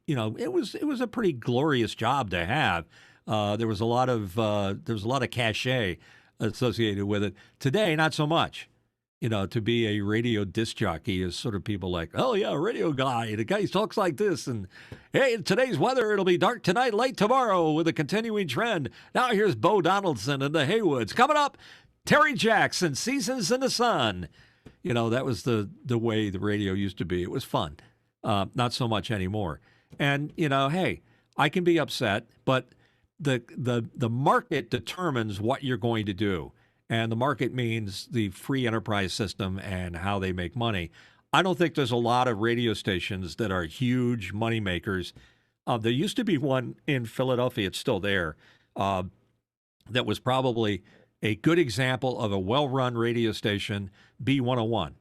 it was a pretty glorious job to have. There was a lot of cachet associated with it. Today, not so much. To be a radio disc jockey is sort of people like, oh yeah, radio guy. The guy talks like this, and hey, today's weather, it'll be dark tonight, light tomorrow with a continuing trend. Now here's Bo Donaldson and the Haywoods. Coming up, Terry Jackson, Seasons in the Sun. That was the way the radio used to be. It was fun. Not so much anymore. And, hey, I can be upset, but the market determines what you're going to do. And the market means the free enterprise system and how they make money. I don't think there's a lot of radio stations that are huge money makers. There used to be one in Philadelphia, it's still there, that was probably a good example of a well-run radio station, B101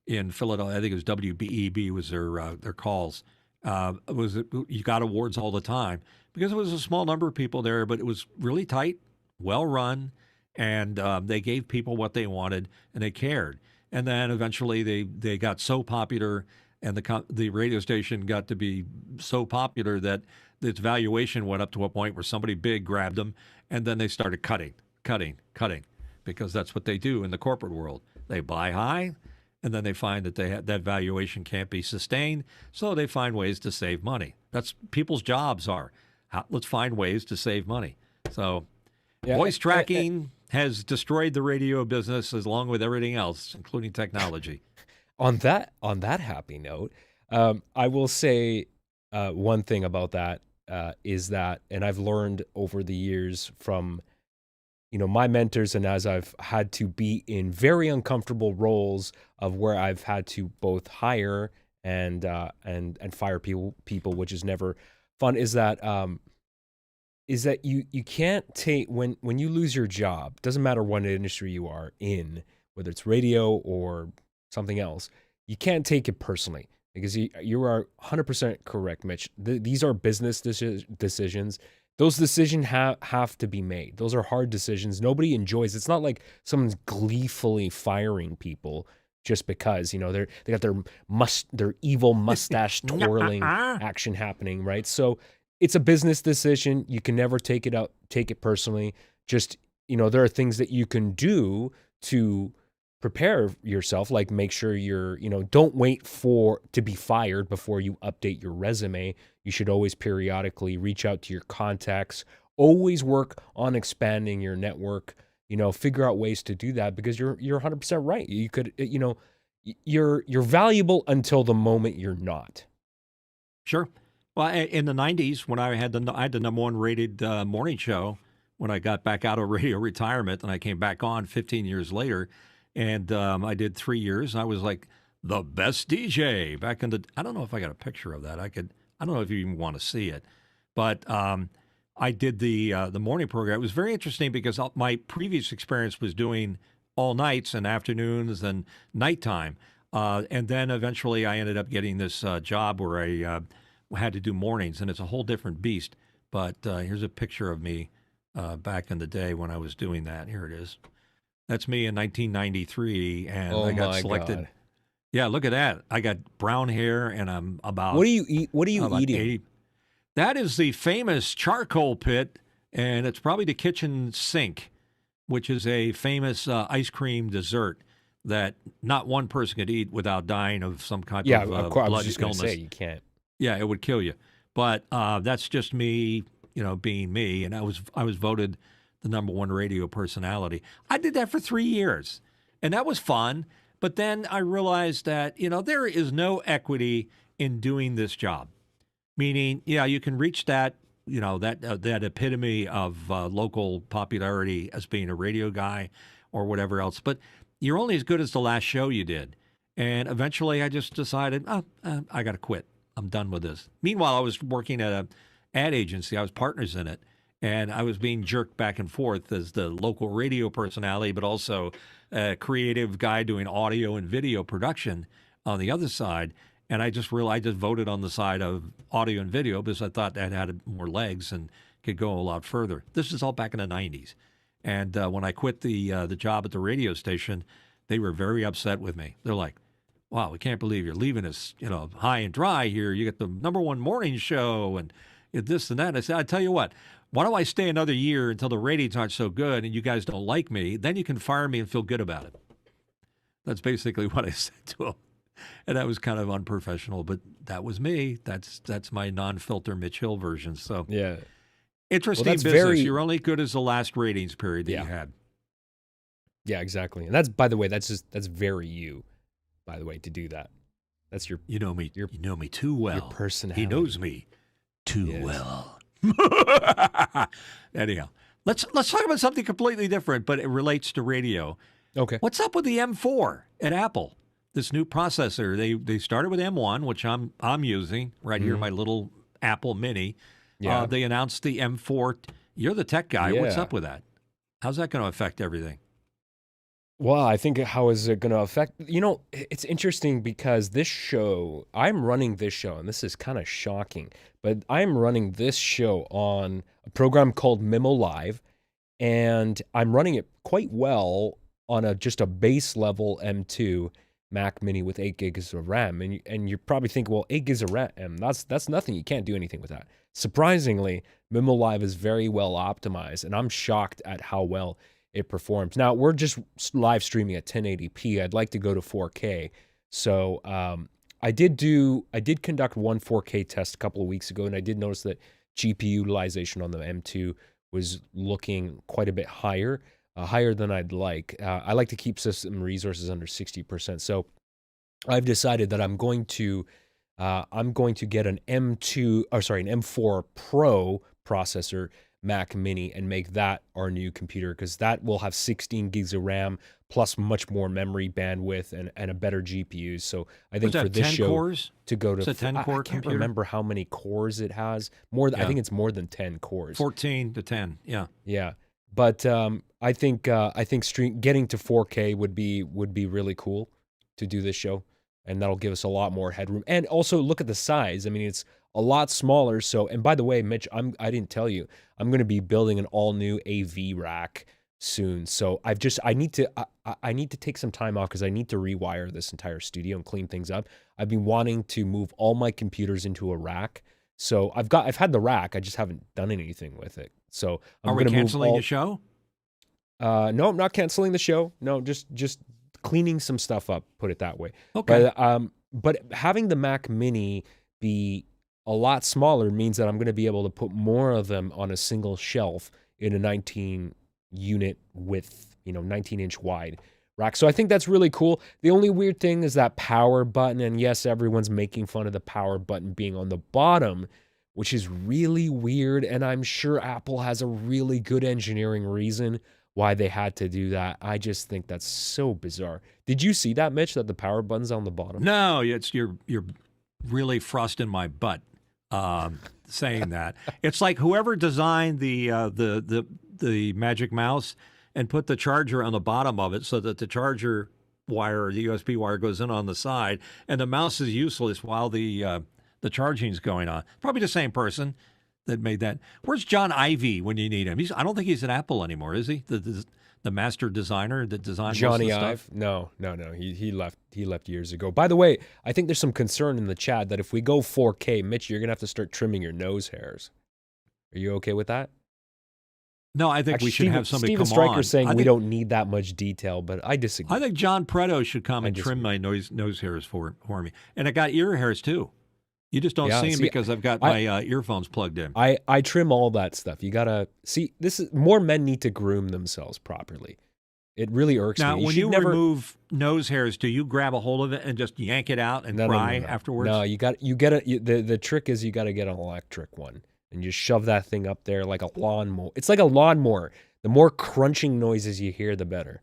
in Philadelphia. I think it was WBEB was their calls. You got awards all the time because it was a small number of people there, but it was really tight, well-run. And they gave people what they wanted, and they cared. And then eventually they got so popular, and the radio station got to be so popular that its valuation went up to a point where somebody big grabbed them, and then they started cutting, because that's what they do in the corporate world. They buy high, and then they find that that valuation can't be sustained, so they find ways to save money. That's people's jobs are. Let's find ways to save money. So voice tracking has destroyed the radio business along with everything else, including technology. On that happy note, I will say one thing about that is that, and I've learned over the years from my mentors, and as I've had to be in very uncomfortable roles of where I've had to both hire and fire people, which is never fun, is that you can't take when you lose your job, doesn't matter what industry you are in, whether it's radio or something else, you can't take it personally, because you are 100% correct, Mitch. These are business decisions. Those decisions have to be made. Those are hard decisions. Nobody enjoys. It's not like someone's gleefully firing people just because they got their evil mustache twirling action happening, right? So it's a business decision. You can never take it personally. Just there are things that you can do to prepare yourself, like make sure don't wait to be fired before you update your resume. You should always periodically reach out to your contacts, always work on expanding your network, figure out ways to do that, because you're 100% right. You could, you're valuable until the moment you're not. Sure. Well, in the 90s, when I had the number one rated morning show, when I got back out of radio retirement and I came back on 15 years later, and I did 3 years. I was like the best DJ back in the. I don't know if I got a picture of that. I don't know if you even want to see it, but I did the morning program. It was very interesting because my previous experience was doing all nights and afternoons and nighttime, and then eventually I ended up getting this job where I had to do mornings, and it's a whole different beast. But here's a picture of me back in the day when I was doing that. Here it is. That's me in 1993, and I got selected. God. Yeah, look at that. I got brown hair, and I'm about. What do you eat? What are you eating? 80. That is the famous charcoal pit, and it's probably the kitchen sink, which is a famous ice cream dessert that not one person could eat without dying of some kind of of course. I was just illness. Going to say you can't. Yeah, it would kill you. But that's just me, being me, and I was voted the number one radio personality. I did that for 3 years, and that was fun. But then I realized that, there is no equity in doing this job. Meaning, you can reach that, that epitome of local popularity as being a radio guy or whatever else. But you're only as good as the last show you did. And eventually I just decided, I got to quit. I'm done with this. Meanwhile, I was working at an ad agency. I was partners in it. And I was being jerked back and forth as the local radio personality, but also a creative guy doing audio and video production on the other side. And I just realized I just voted on the side of audio and video because I thought that had more legs and could go a lot further. This is all back in the 90s. And when I quit the job at the radio station, they were very upset with me. They're like, wow, we can't believe you're leaving us, high and dry here. You get the number one morning show and this and that. And I said, I tell you what, why don't I stay another year until the ratings aren't so good and you guys don't like me? Then you can fire me and feel good about it. That's basically what I said to him. And that was kind of unprofessional, but that was me. That's my non-filter Mitch Hill version. So yeah, interesting business. You're only good as the last ratings period that you had. Yeah, exactly. And that's, by the way, that's very you, by the way, to do that. That's your. You know me. You know me too well. Your personality. He knows me too well. Anyhow, let's talk about something completely different, but it relates to radio. Okay. What's up with the M4 at Apple? This new processor. They started with M1, which I'm using right here, my little Apple Mini. Yeah. They announced the M4. You're the tech guy. Yeah. What's up with that? How's that going to affect everything? Well, I think how is it going to affect, it's interesting because I'm running this show, and this is kind of shocking, but I'm running this show on a program called Memo Live, and I'm running it quite well on just a base level M2 Mac Mini with 8 gigs of RAM. And you're probably thinking, well, 8 gigs of RAM, that's nothing. You can't do anything with that. Surprisingly, Memo Live is very well optimized, and I'm shocked at how well it performs. Now we're just live streaming at 1080p. I'd like to go to 4K. So I did conduct one 4K test a couple of weeks ago, and I did notice that GPU utilization on the M2 was looking quite a bit higher, higher than I'd like. I like to keep system resources under 60%. So I've decided that I'm going to get an M4 Pro processor Mac Mini and make that our new computer, because that will have 16 gigs of RAM plus much more memory bandwidth and a better GPU. So I think for this 10 show cores? to go to, It's a 10 core I can't computer? remember how many cores it has. I Yeah. think it's more than 10 cores. 14 to 10, yeah. Yeah, but I think getting to 4K would be really cool to do this show, and that'll give us a lot more headroom. And also look at the size. I mean, it's a lot smaller. So, and by the way, Mitch, I didn't tell you, I'm going to be building an all new AV rack soon. So I need to take some time off because I need to rewire this entire studio and clean things up. I've been wanting to move all my computers into a rack. So I've had the rack, I just haven't done anything with it. So I'm Are we going to move canceling all. the show? No, I'm not canceling the show. No, just cleaning some stuff up. Put it that way. Okay. But having the Mac Mini be a lot smaller means that I'm going to be able to put more of them on a single shelf in a 19 unit width, 19-inch wide rack. So I think that's really cool. The only weird thing is that power button, and yes, everyone's making fun of the power button being on the bottom, which is really weird, and I'm sure Apple has a really good engineering reason why they had to do that. I just think that's so bizarre. Did you see that, Mitch, that the power button's on the bottom? No, you're really frosting my butt saying that. It's like whoever designed the Magic Mouse and put the charger on the bottom of it so that the charger wire or the USB wire goes in on the side, and the mouse is useless while the charging's going on. Probably the same person that made that. Where's John Ivey when you need him? I don't think he's at Apple anymore, is he? The master designer that designed Johnny most of the Ive? stuff? No. He left years ago. By the way, I think there's some concern in the chat that if we go 4K, Mitch, you're gonna have to start trimming your nose hairs. Are you okay with that? No, I think Actually, we should have somebody Steven come Stryker's on. saying I we think, don't need that much detail, but I disagree. I think John Preto should come I and trim disagree. my nose hairs for me. And I got ear hairs too. You just don't Yeah, see them see, because I've got my earphones plugged in. I trim all that stuff. You gotta see. This is more men need to groom themselves properly. It really irks Now, me. when should you never remove nose hairs, do you grab a hold of it and just yank it out and cry afterwards? No, the trick is you got to get an electric one and you shove that thing up there like a lawnmower. It's like a lawnmower. The more crunching noises you hear, the better.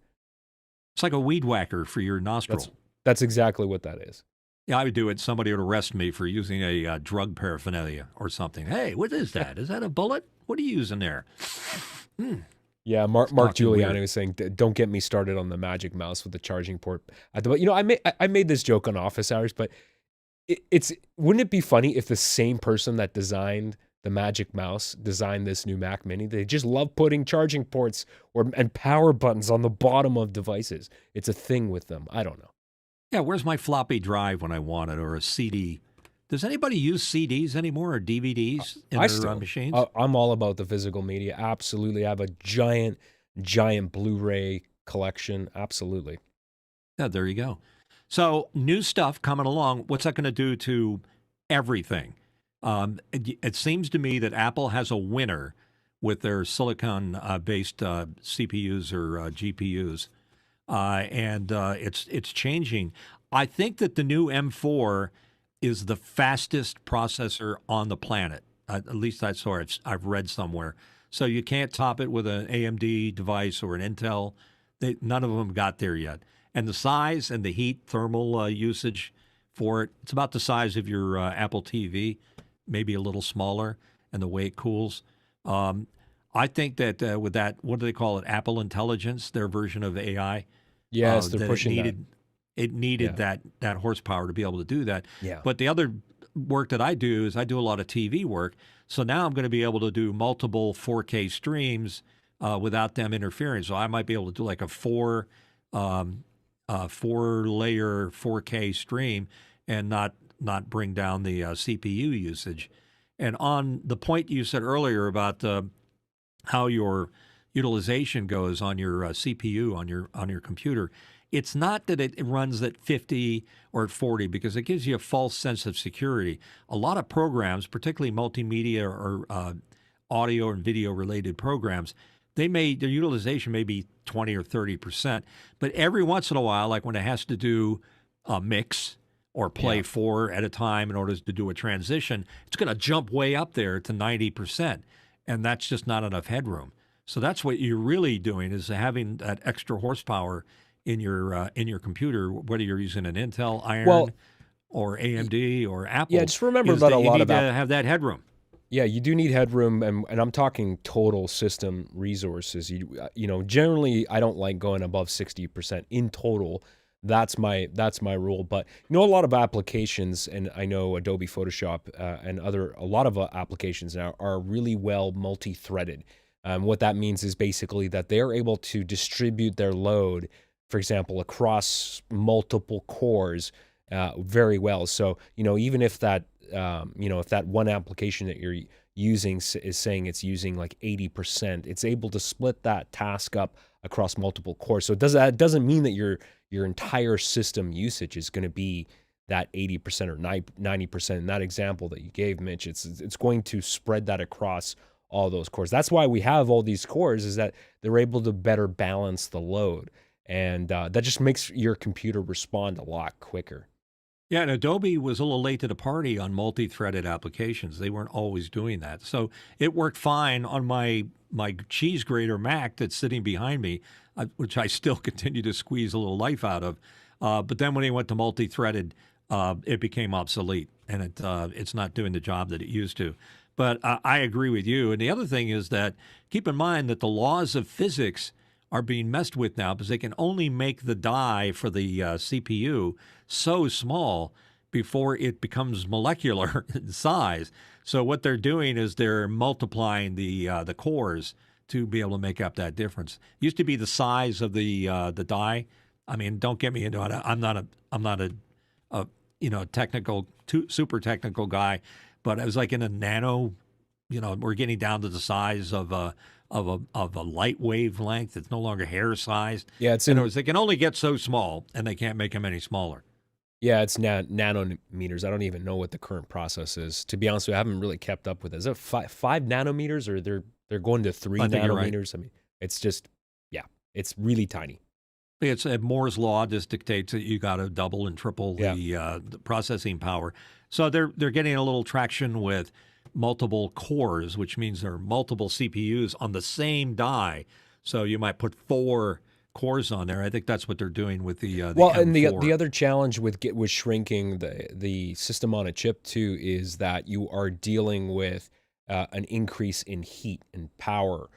It's like a weed whacker for your nostril. That's exactly what that is. Yeah, I would do it. Somebody would arrest me for using a drug paraphernalia or something. Hey, what is that? Is that a bullet? What are you using there? Yeah, Mark talking Giuliani weird. was saying, "Don't get me started on the Magic Mouse with the charging port." I made this joke on Office Hours, but wouldn't it be funny if the same person that designed the Magic Mouse designed this new Mac Mini? They just love putting charging ports and power buttons on the bottom of devices. It's a thing with them. I don't know. Yeah, where's my floppy drive when I want it, or a CD? Does anybody use CDs anymore or DVDs in their machines? I'm all about the physical media. Absolutely. I have a giant Blu-ray collection. Absolutely. Yeah, there you go. So new stuff coming along. What's that going to do to everything? It seems to me that Apple has a winner with their silicon-based CPUs or GPUs, and it's changing. I think that the new M4 is the fastest processor on the planet. At least that's what I've read somewhere. So you can't top it with an AMD device or an Intel. None of them got there yet. And the size and the heat thermal usage for it, it's about the size of your Apple TV, maybe a little smaller, and the way it cools. I think that with that, what do they call it? Apple Intelligence, their version of AI. Yes, they're pushing that. It needed that horsepower to be able to do that. Yeah. But the other work that I do is I do a lot of TV work. So now I'm going to be able to do multiple 4K streams without them interfering. So I might be able to do like a four layer 4K stream and not bring down the CPU usage. And on the point you said earlier about how your utilization goes on your CPU on your computer, it's not that it runs at 50 or at 40 because it gives you a false sense of security. A lot of programs, particularly multimedia or audio and video related programs, their utilization may be 20 or 30%, but every once in a while, like when it has to do a mix or play 4 at a time in order to do a transition, it's going to jump way up there to 90%, and that's just not enough headroom. So that's what you're really doing, is having that extra horsepower in your computer, whether you're using an Intel Iron or AMD or Apple. Yeah, just remember that you need to have that headroom. Yeah, you do need headroom, and I'm talking total system resources. Generally, I don't like going above 60% in total. That's my rule. But a lot of applications, and I know Adobe Photoshop and a lot of applications now are really well multi-threaded. What that means is basically that they're able to distribute their load, for example, across multiple cores very well. So, even if that, if that one application that you're using is saying it's using like 80%, it's able to split that task up across multiple cores. So it doesn't mean that your entire system usage is going to be that 80% or 90%. In that example that you gave, Mitch, it's going to spread that across all those cores. That's why we have all these cores, is that they're able to better balance the load. And that just makes your computer respond a lot quicker. Yeah, and Adobe was a little late to the party on multi-threaded applications. They weren't always doing that. So it worked fine on my cheese grater Mac that's sitting behind me, which I still continue to squeeze a little life out of. But then when they went to multi-threaded, it became obsolete, and it's not doing the job that it used to. But I agree with you. And the other thing is that keep in mind that the laws of physics are being messed with now, because they can only make the die for the CPU so small before it becomes molecular in size. So what they're doing is they're multiplying the cores to be able to make up that difference. It used to be the size of the die. I mean, don't get me into it. I'm not a technical, super technical guy, but it was like in a nano. We're getting down to the size of a light wavelength. It's no longer hair sized. Yeah, they can only get so small, and they can't make them any smaller. Yeah, it's nanometers. I don't even know what the current process is. To be honest with you, I haven't really kept up with it. Is it 5 nanometers, or they're going to 3 nanometers? Right. I mean, it's just, it's really tiny. It's Moore's law just dictates that you got to double and triple the processing power. So they're getting a little traction with multiple cores, which means there are multiple CPUs on the same die. So you might put 4 cores on there. I think that's what they're doing with the M4. And the other challenge with shrinking the system on a chip too is that you are dealing with an increase in heat and power.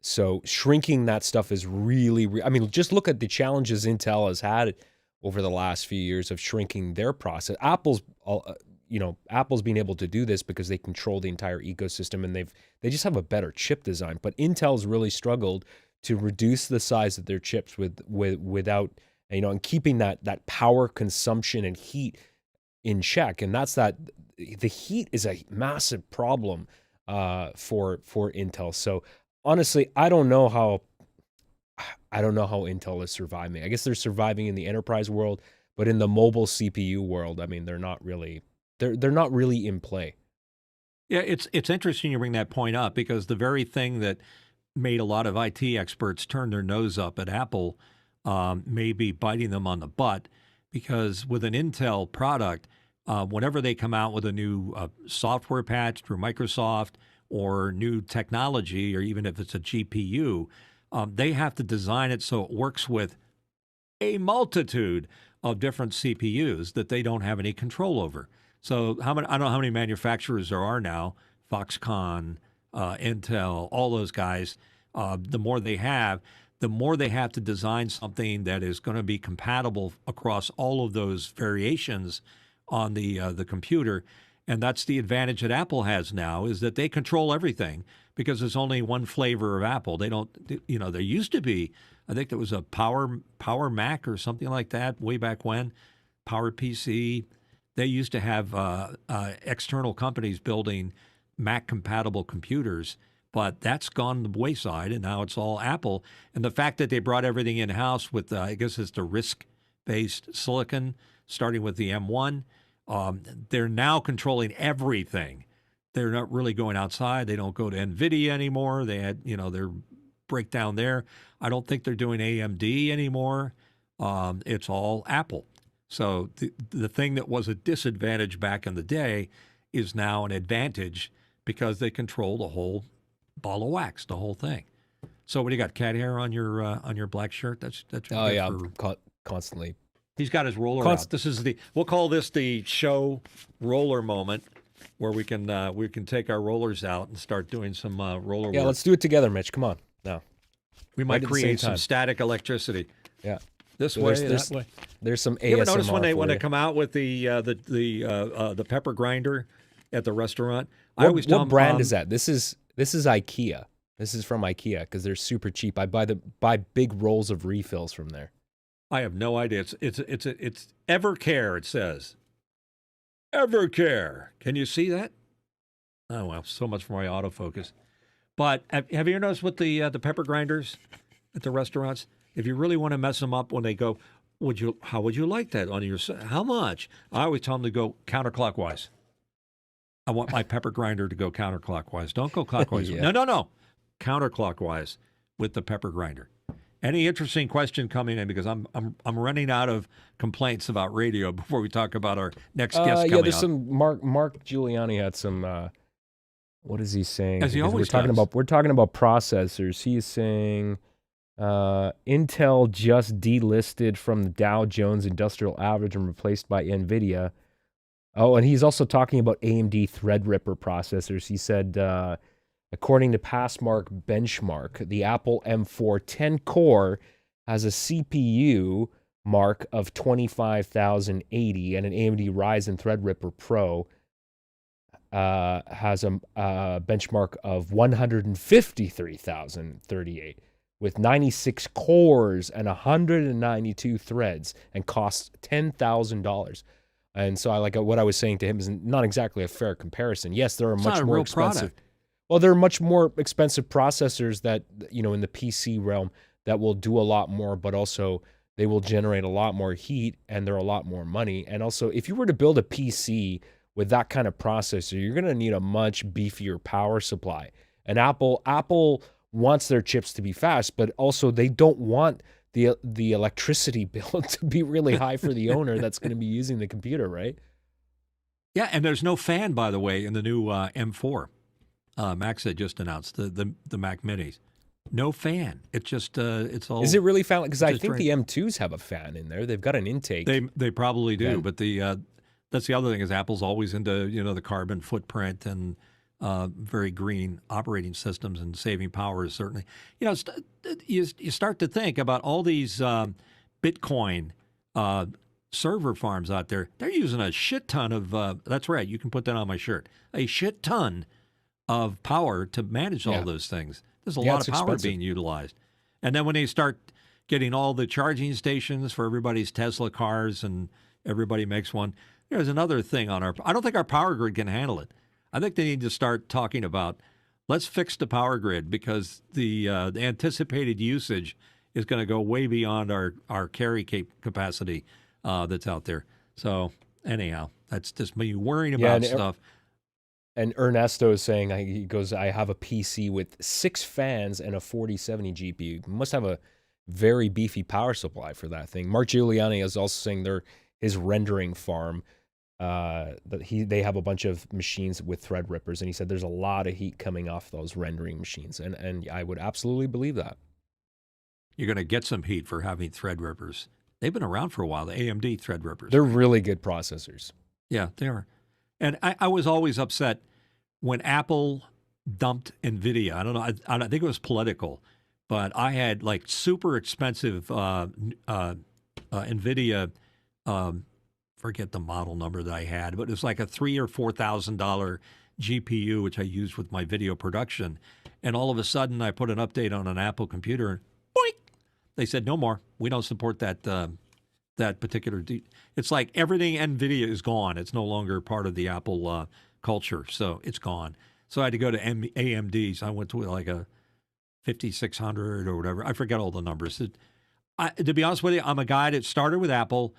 So shrinking that stuff is really, I mean, just look at the challenges Intel has had over the last few years of shrinking their process. Apple's being able to do this because they control the entire ecosystem, and they just have a better chip design. But Intel's really struggled to reduce the size of their chips without, and keeping that power consumption and heat in check. And the heat is a massive problem for Intel. So honestly, I don't know how Intel is surviving. I guess they're surviving in the enterprise world, but in the mobile CPU world, I mean, they're not really in play. Yeah, it's interesting you bring that point up, because the very thing that made a lot of IT experts turn their nose up at Apple may be biting them on the butt, because with an Intel product, whenever they come out with a new software patch through Microsoft or new technology, or even if it's a GPU, they have to design it so it works with a multitude of different CPUs that they don't have any control over. So I don't know how many manufacturers there are now, Foxconn, Intel, all those guys. The more they have to design something that is going to be compatible across all of those variations on the computer. And that's the advantage that Apple has now, is that they control everything, because there's only one flavor of Apple. They don't, there used to be, I think there was a Power Mac or something like that way back when, Power PC. They used to have external companies building Mac-compatible computers, But that's gone the wayside, and now it's all Apple. And the fact that they brought everything in-house with, I guess it's the RISC-based silicon, starting with the M1, they're now controlling everything. They're not really going outside. They don't go to NVIDIA anymore. They had, their breakdown there. I don't think they're doing AMD anymore. It's all Apple. So the thing that was a disadvantage back in the day is now an advantage because they control the whole ball of wax, the whole thing. So what do you got? Cat hair on your black shirt? That's Oh yeah, constantly. He's got his roller out. This is we'll call this the show roller moment, where we can take our rollers out and start doing some roller work. Yeah, let's do it together, Mitch. Come on, now. We might create some static electricity. Yeah, this way, that way. There's some ASMR. You ever notice when they come out with the pepper grinder at the restaurant? What brand is that? This is IKEA. This is from IKEA because they're super cheap. I buy big rolls of refills from there. I have no idea. It's Evercare. It says Evercare. Can you see that? Oh well, so much for my autofocus. But have you noticed with the pepper grinders at the restaurants? If you really want to mess them up when they go, how would you like that on your? How much? I always tell them to go counterclockwise. I want my pepper grinder to go counterclockwise. Don't go clockwise. Yeah. No. Counterclockwise with the pepper grinder. Any interesting question coming in, because I'm running out of complaints about radio before we talk about our next guest coming Yeah, there's up. some Mark Giuliani had some what is he saying? As he always we're talking about processors. He is saying Intel just delisted from the Dow Jones Industrial Average and replaced by NVIDIA. Oh, and he's also talking about AMD Threadripper processors. He said, according to Passmark benchmark, the Apple M4 10-core has a CPU mark of 25,080, and an AMD Ryzen Threadripper Pro has a benchmark of 153,038 with 96 cores and 192 threads, and costs $10,000. And so what I was saying to him is not exactly a fair comparison. Yes, there are much more expensive. Well, there are much more expensive processors that, in the PC realm that will do a lot more, but also they will generate a lot more heat and they're a lot more money. And also, if you were to build a PC with that kind of processor, you're going to need a much beefier power supply. And Apple wants their chips to be fast, but also they don't want the electricity bill to be really high for the owner that's going to be using the computer, right? Yeah, and there's no fan, by the way, in the new M4. Max had just announced the Mac Minis. No fan. It's just it's all. Is it really fan? Because I think the M2s have a fan in there. They've got an intake. They probably do, fan. But that's the other thing is Apple's always into the carbon footprint and very green operating systems, and saving power is certainly. You start to think about all these Bitcoin server farms out there. They're using a shit ton of. That's right. You can put that on my shirt. A shit ton of power to manage all those things. There's a lot of power being utilized. And then when they start getting all the charging stations for everybody's Tesla cars and everybody makes one, there's another thing on I don't think our power grid can handle it. I think they need to start talking about, let's fix the power grid, because the anticipated usage is going to go way beyond our carry capacity that's out there. So anyhow, that's just me worrying about stuff. And Ernesto is saying, he goes, I have a PC with 6 fans and a 4070 GPU. You must have a very beefy power supply for that thing. Mark Giuliani is also saying his rendering farm, that they have a bunch of machines with Threadrippers, and he said there's a lot of heat coming off those rendering machines, and I would absolutely believe that. You're going to get some heat for having Threadrippers. They've been around for a while, the AMD Threadrippers. They're really good processors. Yeah, they are. And I was always upset when Apple dumped NVIDIA. I don't know. I think it was political, but I had like super expensive NVIDIA. Forget the model number that I had, but it was like a $3,000 or $4,000 GPU, which I used with my video production. And all of a sudden, I put an update on an Apple computer, and boink, they said no more. We don't support that. That particular, it's like everything NVIDIA is gone. It's no longer part of the Apple culture, so it's gone. So I had to go to AMDs. I went to like a 5600 or whatever. I forget all the numbers. To be honest with you, I'm a guy that started with Apple,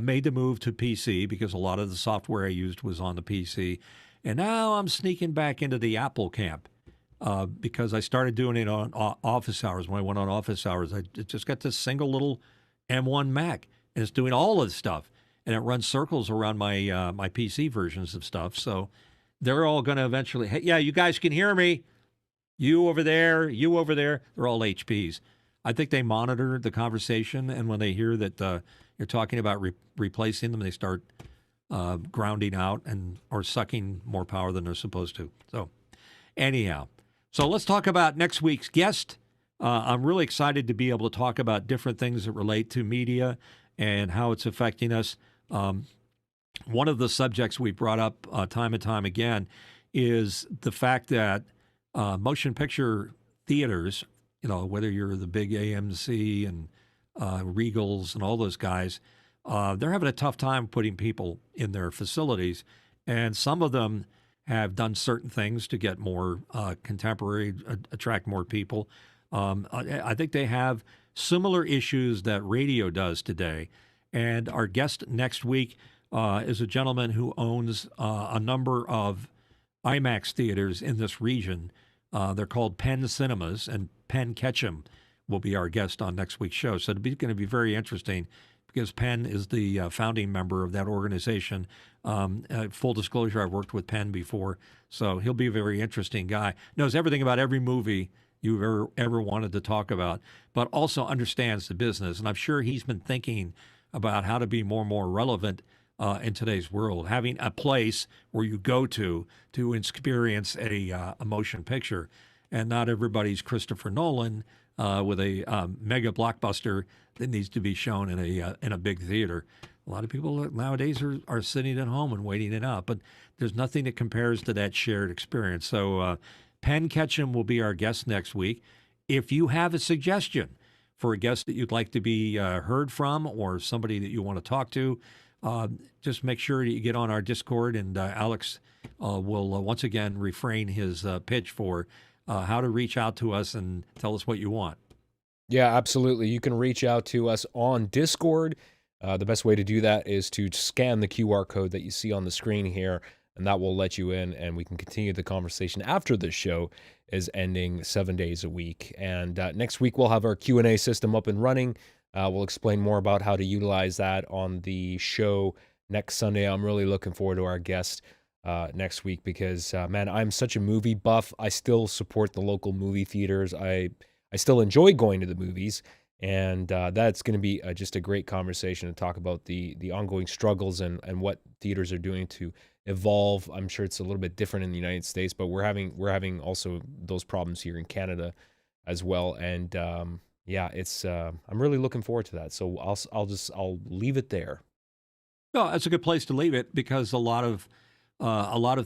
made the move to PC because a lot of the software I used was on the PC. And now I'm sneaking back into the Apple camp because I started doing it on office hours. When I went on office hours, I just got this single little M1 Mac, and it's doing all of this stuff. And it runs circles around my my PC versions of stuff. So they're all going to eventually, hey, yeah, you guys can hear me. You over there, they're all HPs. I think they monitor the conversation, and when they hear that you're talking about replacing them, they start grounding out or sucking more power than they're supposed to. So anyhow, so let's talk about next week's guest. I'm really excited to be able to talk about different things that relate to media and how it's affecting us. One of the subjects we brought up time and time again is the fact that motion picture theaters, whether you're the big AMC and Regals and all those guys, they're having a tough time putting people in their facilities. And some of them have done certain things to get more contemporary, attract more people. I think they have similar issues that radio does today. And our guest next week is a gentleman who owns a number of IMAX theaters in this region. They're called Penn Cinemas, and Penn Ketchum will be our guest on next week's show. So it's going to be very interesting because Penn is the founding member of that organization. Full disclosure, I've worked with Penn before, so he'll be a very interesting guy. Knows everything about every movie you've ever wanted to talk about, but also understands the business. And I'm sure he's been thinking about how to be more and more relevant in today's world, having a place where you go to experience a motion picture. And not everybody's Christopher Nolan with a mega blockbuster that needs to be shown in a big theater. A lot of people nowadays are sitting at home and waiting it out, but there's nothing that compares to that shared experience. So Penn Ketchum will be our guest next week. If you have a suggestion for a guest that you'd like to be heard from or somebody that you want to talk to, just make sure that you get on our Discord, and Alex will once again refrain his pitch for how to reach out to us and tell us what you want. Yeah, absolutely. You can reach out to us on Discord. The best way to do that is to scan the QR code that you see on the screen here, and that will let you in, and we can continue the conversation after the show is ending 7 days a week. And next week, we'll have our Q&A system up and running. We'll explain more about how to utilize that on the show next Sunday. I'm really looking forward to our guest next week because, man, I'm such a movie buff. I still support the local movie theaters. I still enjoy going to the movies, and that's going to be just a great conversation to talk about the ongoing struggles and what theaters are doing to evolve. I'm sure it's a little bit different in the United States, but we're having also those problems here in Canada as well. And yeah, it's I'm really looking forward to that. So I'll leave it there. No, that's a good place to leave it because a lot of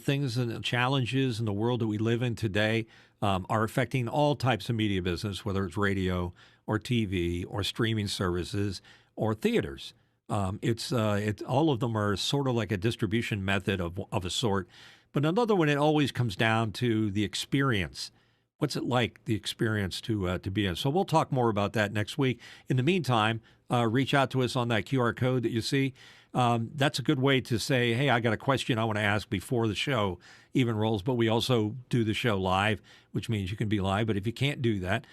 things and challenges in the world that we live in today are affecting all types of media business, whether it's radio or TV or streaming services or theaters. It's all of them are sort of like a distribution method of a sort. But another one, it always comes down to the experience. What's it like, the experience to be in? So we'll talk more about that next week. In the meantime, reach out to us on that QR code that you see. That's a good way to say, hey, I got a question I want to ask before the show even rolls. But we also do the show live, which means you can be live. But if you can't do that,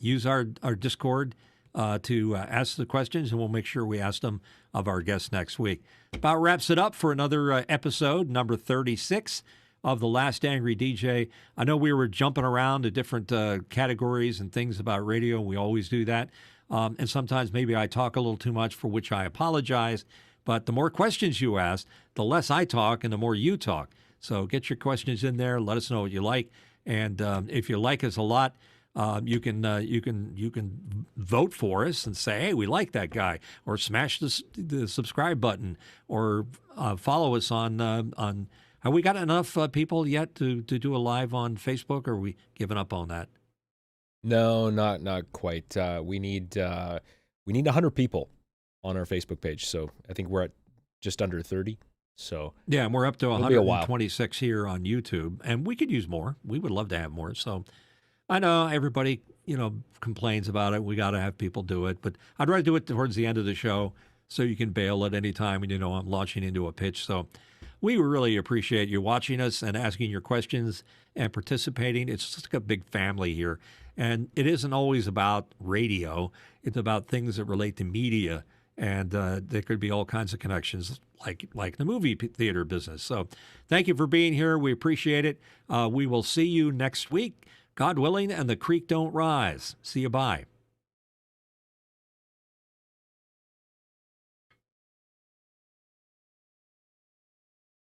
use our Discord to ask the questions, and we'll make sure we ask them of our guests next week. About wraps it up for another episode, number 36 of The Last Angry DJ. I know we were jumping around to different categories and things about radio. We always do that. And sometimes maybe I talk a little too much, for which I apologize. But the more questions you ask, the less I talk and the more you talk. So get your questions in there. Let us know what you like. And if you like us a lot, you can vote for us and say, hey, we like that guy, or smash the subscribe button, or follow us on. Have we got enough people yet to do a live on Facebook, or are we giving up on that? No, not quite. We need 100 people on our Facebook page. So I think we're at just under 30. So Yeah, and we're up to it'll be a while. 126 here on YouTube, and we could use more. We would love to have more. So I know everybody, complains about it. We got to have people do it, but I'd rather do it towards the end of the show so you can bail at any time when I'm launching into a pitch. So we really appreciate you watching us and asking your questions and participating. It's just like a big family here. And it isn't always about radio. It's about things that relate to media. And there could be all kinds of connections like the movie theater business. So thank you for being here. We appreciate it. We will see you next week, God willing, and the creek don't rise. See you. Bye.